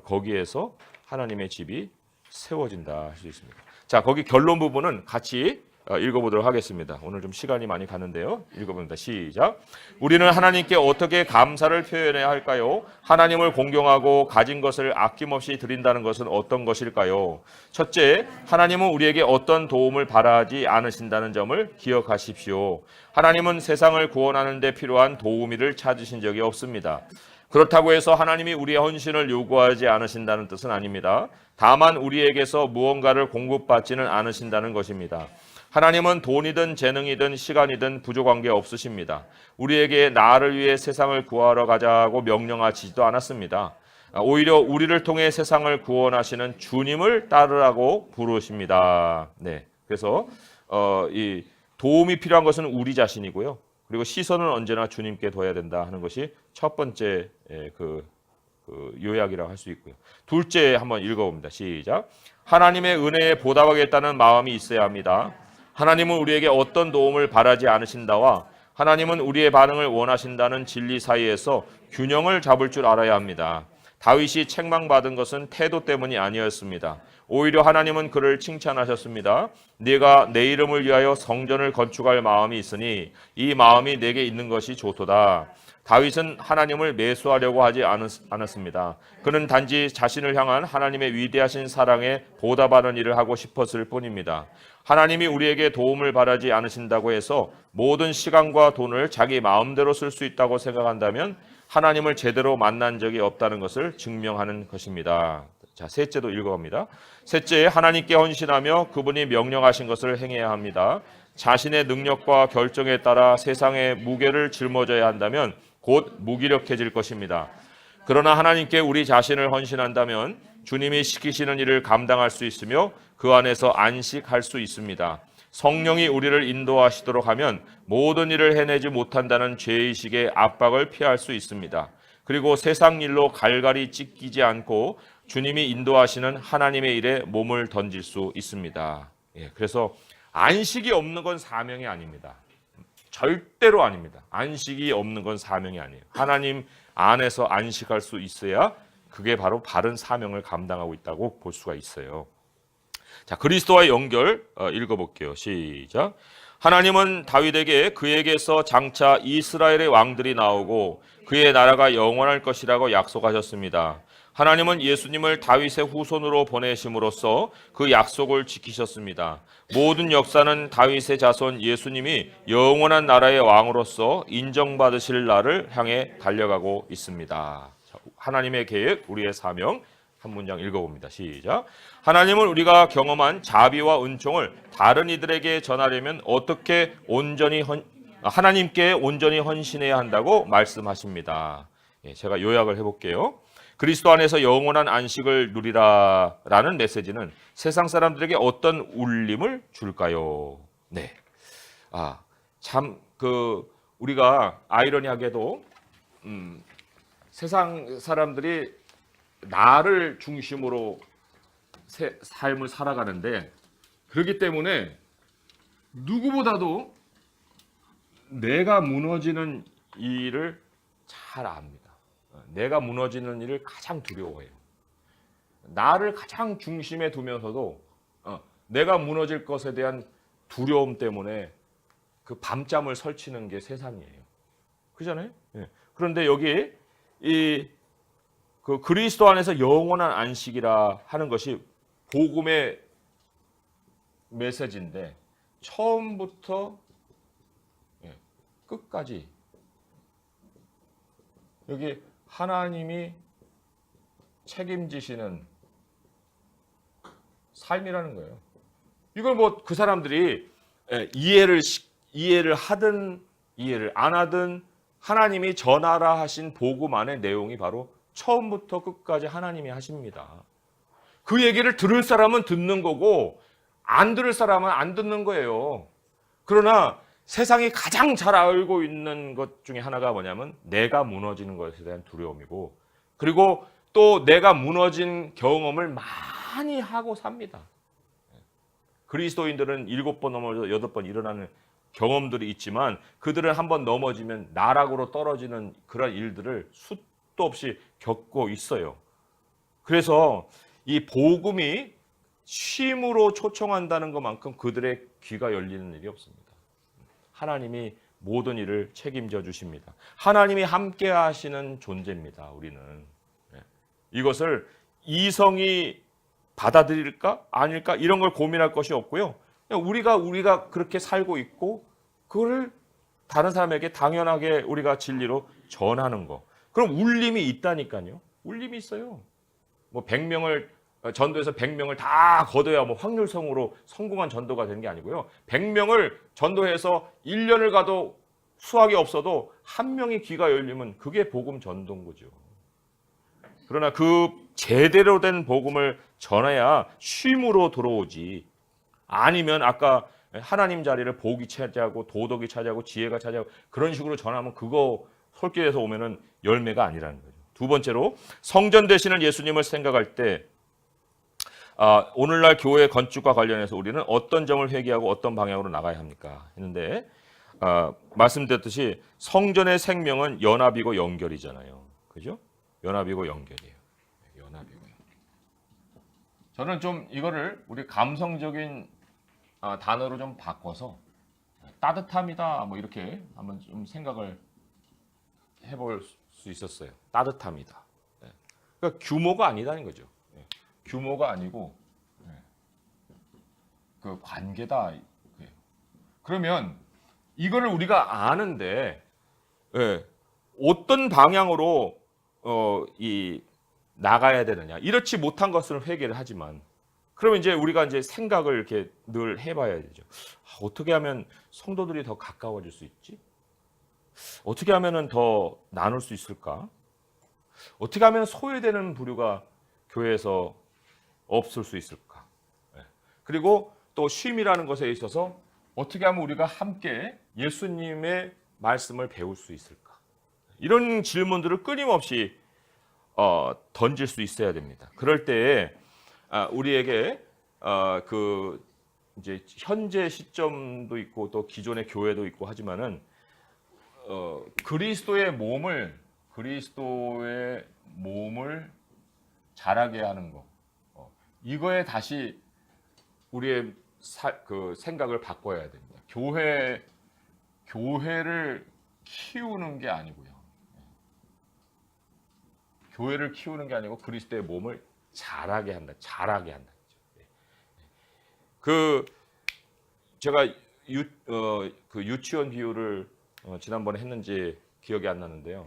거기에서 하나님의 집이 세워진다 할 수 있습니다. 자, 거기 결론 부분은 같이 읽어보도록 하겠습니다. 오늘 좀 시간이 많이 가는데요. 읽어봅니다. 시작. 우리는 하나님께 어떻게 감사를 표현해야 할까요? 하나님을 공경하고 가진 것을 아낌없이 드린다는 것은 어떤 것일까요? 첫째, 하나님은 우리에게 어떤 도움을 바라지 않으신다는 점을 기억하십시오. 하나님은 세상을 구원하는 데 필요한 도우미를 찾으신 적이 없습니다. 그렇다고 해서 하나님이 우리의 헌신을 요구하지 않으신다는 뜻은 아닙니다. 다만 우리에게서 무언가를 공급받지는 않으신다는 것입니다. 하나님은 돈이든 재능이든 시간이든 부족한 게 없으십니다. 우리에게 나를 위해 세상을 구하러 가자고 명령하시지도 않았습니다. 오히려 우리를 통해 세상을 구원하시는 주님을 따르라고 부르십니다. 네, 그래서 이 도움이 필요한 것은 우리 자신이고요. 그리고 시선은 언제나 주님께 둬야 된다 하는 것이 첫 번째 그 요약이라고 할 수 있고요. 둘째 한번 읽어봅니다. 시작. 하나님의 은혜에 보답하겠다는 마음이 있어야 합니다. 하나님은 우리에게 어떤 도움을 바라지 않으신다와 하나님은 우리의 반응을 원하신다는 진리 사이에서 균형을 잡을 줄 알아야 합니다. 다윗이 책망받은 것은 태도 때문이 아니었습니다. 오히려 하나님은 그를 칭찬하셨습니다. 네가 내 이름을 위하여 성전을 건축할 마음이 있으니 이 마음이 내게 있는 것이 좋도다. 다윗은 하나님을 매수하려고 하지 않았습니다. 그는 단지 자신을 향한 하나님의 위대하신 사랑에 보답하는 일을 하고 싶었을 뿐입니다. 하나님이 우리에게 도움을 바라지 않으신다고 해서 모든 시간과 돈을 자기 마음대로 쓸 수 있다고 생각한다면 하나님을 제대로 만난 적이 없다는 것을 증명하는 것입니다. 자, 셋째도 읽어갑니다. 셋째, 하나님께 헌신하며 그분이 명령하신 것을 행해야 합니다. 자신의 능력과 결정에 따라 세상의 무게를 짊어져야 한다면 곧 무기력해질 것입니다. 그러나 하나님께 우리 자신을 헌신한다면 주님이 시키시는 일을 감당할 수 있으며 그 안에서 안식할 수 있습니다. 성령이 우리를 인도하시도록 하면 모든 일을 해내지 못한다는 죄의식의 압박을 피할 수 있습니다. 그리고 세상 일로 갈갈이 찢기지 않고 주님이 인도하시는 하나님의 일에 몸을 던질 수 있습니다. 그래서 안식이 없는 건 사명이 아닙니다. 절대로 아닙니다. 안식이 없는 건 사명이 아니에요. 하나님 안에서 안식할 수 있어야 그게 바로 바른 사명을 감당하고 있다고 볼 수가 있어요. 자, 그리스도와의 연결 읽어볼게요. 시작. 하나님은 다윗에게 그에게서 장차 이스라엘의 왕들이 나오고 그의 나라가 영원할 것이라고 약속하셨습니다. 하나님은 예수님을 다윗의 후손으로 보내심으로써 그 약속을 지키셨습니다. 모든 역사는 다윗의 자손 예수님이 영원한 나라의 왕으로서 인정받으실 날을 향해 달려가고 있습니다. 하나님의 계획, 우리의 사명, 한 문장 읽어봅니다. 시작. 하나님은 우리가 경험한 자비와 은총을 다른 이들에게 전하려면 어떻게 하나님께 온전히 헌신해야 한다고 말씀하십니다. 제가 요약을 해볼게요. 그리스도 안에서 영원한 안식을 누리라라는 메시지는 세상 사람들에게 어떤 울림을 줄까요? 네. 참 우리가 아이러니하게도 세상 사람들이 나를 중심으로 삶을 살아가는데, 그렇기 때문에 누구보다도 내가 무너지는 일을 잘 압니다. 내가 무너지는 일을 가장 두려워해요. 나를 가장 중심에 두면서도 내가 무너질 것에 대한 두려움 때문에 그 밤잠을 설치는 게 세상이에요. 그잖아요? 예. 그런데 여기 그 그리스도 안에서 영원한 안식이라 하는 것이 복음의 메시지인데, 처음부터 끝까지 여기 하나님이 책임지시는 삶이라는 거예요. 이걸 뭐 그 사람들이 이해를 하든 이해를 안 하든 하나님이 전하라 하신 복음 안의 내용이 바로 처음부터 끝까지 하나님이 하십니다. 그 얘기를 들을 사람은 듣는 거고 안 들을 사람은 안 듣는 거예요. 그러나 세상이 가장 잘 알고 있는 것 중에 하나가 뭐냐면 내가 무너지는 것에 대한 두려움이고, 그리고 또 내가 무너진 경험을 많이 하고 삽니다. 그리스도인들은 7번 넘어져 8번 일어나는 경험들이 있지만 그들은 한번 넘어지면 나락으로 떨어지는 그런 일들을 수도 없이 겪고 있어요. 그래서 이 복음이 쉼으로 초청한다는 것만큼 그들의 귀가 열리는 일이 없습니다. 하나님이 모든 일을 책임져 주십니다. 하나님이 함께 하시는 존재입니다. 우리는. 이것을 이성이 받아들일까 아닐까 이런 걸 고민할 것이 없고요. 그냥 우리가 그렇게 살고 있고 그거를 다른 사람에게 당연하게 우리가 진리로 전하는 거. 그럼 울림이 있다니까요. 울림이 있어요. 뭐 100명을 전도에서 100명을 다 거둬야 뭐 확률성으로 성공한 전도가 되는 게 아니고요. 100명을 전도해서 1년을 가도 수확이 없어도 한 명이 귀가 열리면 그게 복음 전도인 거죠. 그러나 그 제대로 된 복음을 전해야 쉼으로 들어오지. 아니면 아까 하나님 자리를 복이 차지하고 도덕이 차지하고 지혜가 차지하고 그런 식으로 전하면 그거 솔길에서 오면은 열매가 아니라는 거죠. 두 번째로 성전 되시는 예수님을 생각할 때 오늘날 교회 건축과 관련해서 우리는 어떤 점을 회개하고 어떤 방향으로 나가야 합니까? 했는데 말씀드렸듯이 성전의 생명은 연합이고 연결이잖아요. 그죠? 연합이고 연결이에요. 연합이고. 저는 좀 이거를 우리 감성적인 단어로 좀 바꿔서 따뜻함이다 뭐 이렇게 한번 좀 생각을 해볼 수 있었어요. 따뜻함이다. 그러니까 규모가 아니다는 거죠. 규모가 아니고 그 관계다. 그러면 이거를 우리가 아는데 어떤 방향으로 나가야 되느냐. 이렇지 못한 것을 회개를 하지만 그러면 이제 우리가 이제 생각을 이렇게 늘 해봐야 되죠. 어떻게 하면 성도들이 더 가까워질 수 있지? 어떻게 하면은 더 나눌 수 있을까? 어떻게 하면 소외되는 부류가 교회에서 없을 수 있을까? 그리고 또 쉼이라는 것에 있어서 어떻게 하면 우리가 함께 예수님의 말씀을 배울 수 있을까? 이런 질문들을 끊임없이 던질 수 있어야 됩니다. 그럴 때에 우리에게 그 이제 현재 시점도 있고 또 기존의 교회도 있고 하지만은 그리스도의 몸을 자라게 하는 거, 이거에 다시 우리의 그 생각을 바꿔야 됩니다. 교회를 키우는 게 아니고요. 교회를 키우는 게 아니고 그리스도의 몸을 자라게 한다. 자라게 한다. 그 제가 그 유치원 비유를 지난번에 했는지 기억이 안 나는데요.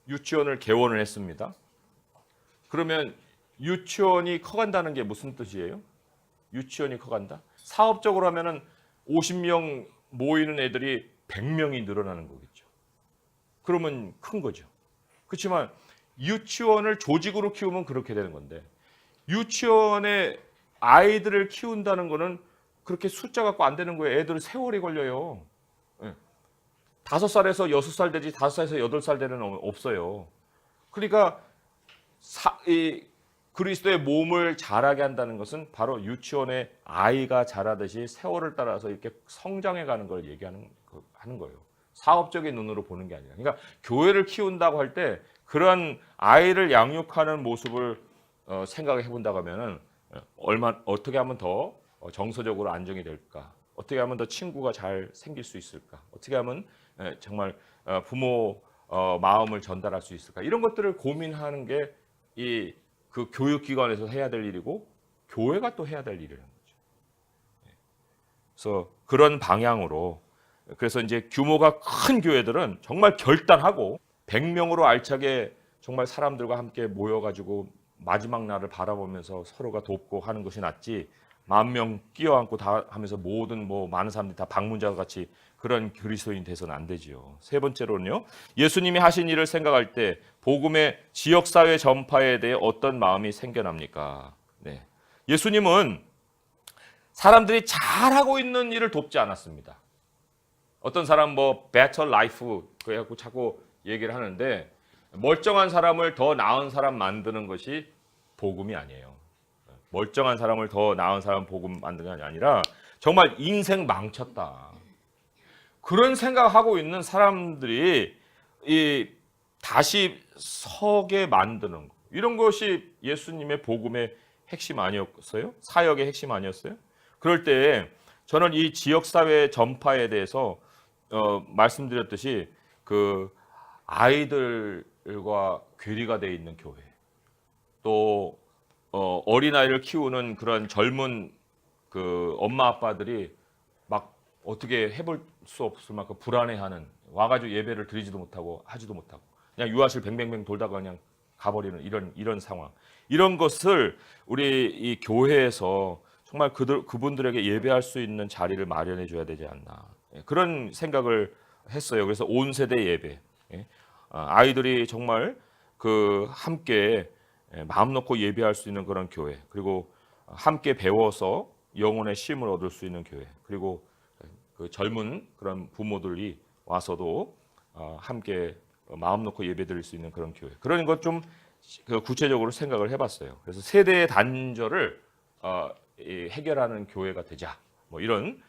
유치원을 개원을 했습니다. 그러면 유치원이 커간다는 게 무슨 뜻이에요? 유치원이 커간다? 사업적으로 하면은 50명 모이는 애들이 100명이 늘어나는 거겠죠. 그러면 큰 거죠. 그렇지만 유치원을 조직으로 키우면 그렇게 되는 건데 유치원에 아이들을 키운다는 거는 그렇게 숫자 갖고 안 되는 거예요. 애들은 세월이 걸려요. 5살에서 6살 되지 5살에서 8살 되는 없어요. 그러니까 이 그리스도의 몸을 자라게 한다는 것은 바로 유치원의 아이가 자라듯이 세월을 따라서 이렇게 성장해 가는 걸 하는 거예요. 사업적인 눈으로 보는 게 아니라. 그러니까 교회를 키운다고 할 때 그런 아이를 양육하는 모습을 생각해 본다고 하면은 어떻게 하면 더 정서적으로 안정이 될까? 어떻게 하면 더 친구가 잘 생길 수 있을까? 어떻게 하면 정말 부모 마음을 전달할 수 있을까? 이런 것들을 고민하는 게 그 교육기관에서 해야 될 일이고 교회가 또 해야 될 일이라는 거죠. 그래서 그런 방향으로 그래서 이제 규모가 큰 교회들은 정말 결단하고 100명으로 알차게 정말 사람들과 함께 모여가지고 마지막 날을 바라보면서 서로가 돕고 하는 것이 낫지 10,000명 끼어안고 다 하면서 모든 많은 사람들이 다 방문자 같이 그런 그리스도인이 돼서는 안 되지요. 세 번째로는요. 예수님이 하신 일을 생각할 때 복음의 지역사회 전파에 대해 어떤 마음이 생겨납니까? 네. 예수님은 사람들이 잘하고 있는 일을 돕지 않았습니다. 어떤 사람 better life 그래갖고 자꾸 얘기를 하는데 멀쩡한 사람을 더 나은 사람 만드는 것이 복음이 아니에요. 멀쩡한 사람을 더 나은 사람 복음 만드는 게 아니라 정말 인생 망쳤다. 그런 생각하고 있는 사람들이 다시 서게 만드는 거. 이런 것이 예수님의 복음의 핵심 아니었어요? 사역의 핵심 아니었어요? 그럴 때 저는 이 지역사회 전파에 대해서 말씀드렸듯이 그 아이들과 괴리가 되어 있는 교회 또 어린아이를 키우는 그런 젊은 그 엄마 아빠들이 막 어떻게 해볼 수 없을 만큼 불안해하는 와가지고 예배를 드리지도 못하고 하지도 못하고 그냥 유아실 뱅뱅뱅 돌다가 그냥 가버리는 이런 상황 이런 것을 우리 이 교회에서 정말 그분들에게 예배할 수 있는 자리를 마련해 줘야 되지 않나 그런 생각을 했어요. 그래서 온 세대 예배 아이들이 정말 그 함께 마음 놓고 예배할 수 있는 그런 교회 그리고 함께 배워서 영혼의 쉼을 얻을 수 있는 교회 그리고 그 젊은 그런 부모들이 와서도 함께 마음 놓고 예배드릴 수 있는 그런 교회 그런 것 좀 구체적으로 생각을 해봤어요. 그래서 세대의 단절을 해결하는 교회가 되자 이런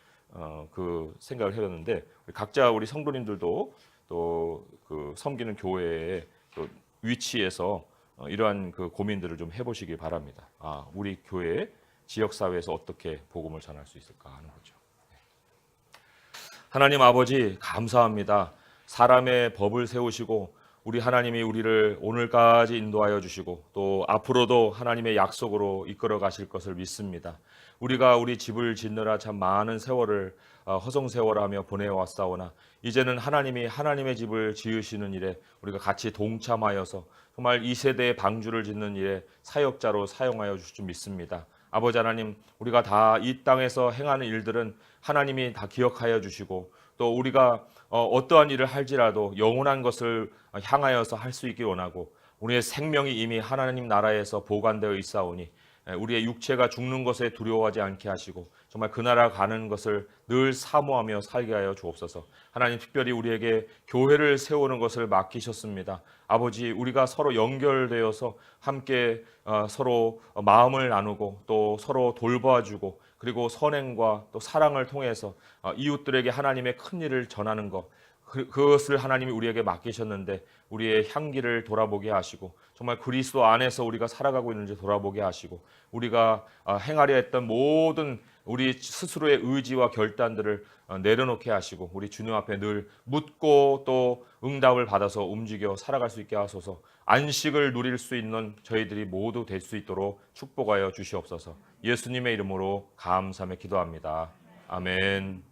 그 생각을 해봤는데 각자 우리 성도님들도 또 그 섬기는 교회의 또 위치에서 이러한 그 고민들을 좀 해보시기 바랍니다. 우리 교회 지역 사회에서 어떻게 복음을 전할 수 있을까 하는 거죠. 하나님 아버지 감사합니다. 사람의 법을 세우시고 우리 하나님이 우리를 오늘까지 인도하여 주시고 또 앞으로도 하나님의 약속으로 이끌어 가실 것을 믿습니다. 우리가 우리 집을 짓느라 참 많은 세월을 허송세월하며 보내왔사오나 이제는 하나님이 하나님의 집을 지으시는 일에 우리가 같이 동참하여서 정말 이 세대의 방주를 짓는 일에 사역자로 사용하여 주실 줄 믿습니다. 아버지 하나님 우리가 다 이 땅에서 행하는 일들은 하나님이 다 기억하여 주시고 또 우리가 어떠한 일을 할지라도 영원한 것을 향하여서 할 수 있길 원하고 우리의 생명이 이미 하나님 나라에서 보관되어 있사오니 우리의 육체가 죽는 것에 두려워하지 않게 하시고 정말 그 나라 가는 것을 늘 사모하며 살게 하여 주옵소서. 하나님 특별히 우리에게 교회를 세우는 것을 맡기셨습니다. 아버지 우리가 서로 연결되어서 함께 서로 마음을 나누고 또 서로 돌봐주고 그리고 선행과 또 사랑을 통해서 이웃들에게 하나님의 큰 일을 전하는 것 그것을 하나님이 우리에게 맡기셨는데 우리의 향기를 돌아보게 하시고 정말 그리스도 안에서 우리가 살아가고 있는지 돌아보게 하시고 우리가 행하려 했던 모든 우리 스스로의 의지와 결단들을 내려놓게 하시고 우리 주님 앞에 늘 묻고 또 응답을 받아서 움직여 살아갈 수 있게 하소서. 안식을 누릴 수 있는 저희들이 모두 될 수 있도록 축복하여 주시옵소서. 예수님의 이름으로 감사하며 기도합니다. 아멘.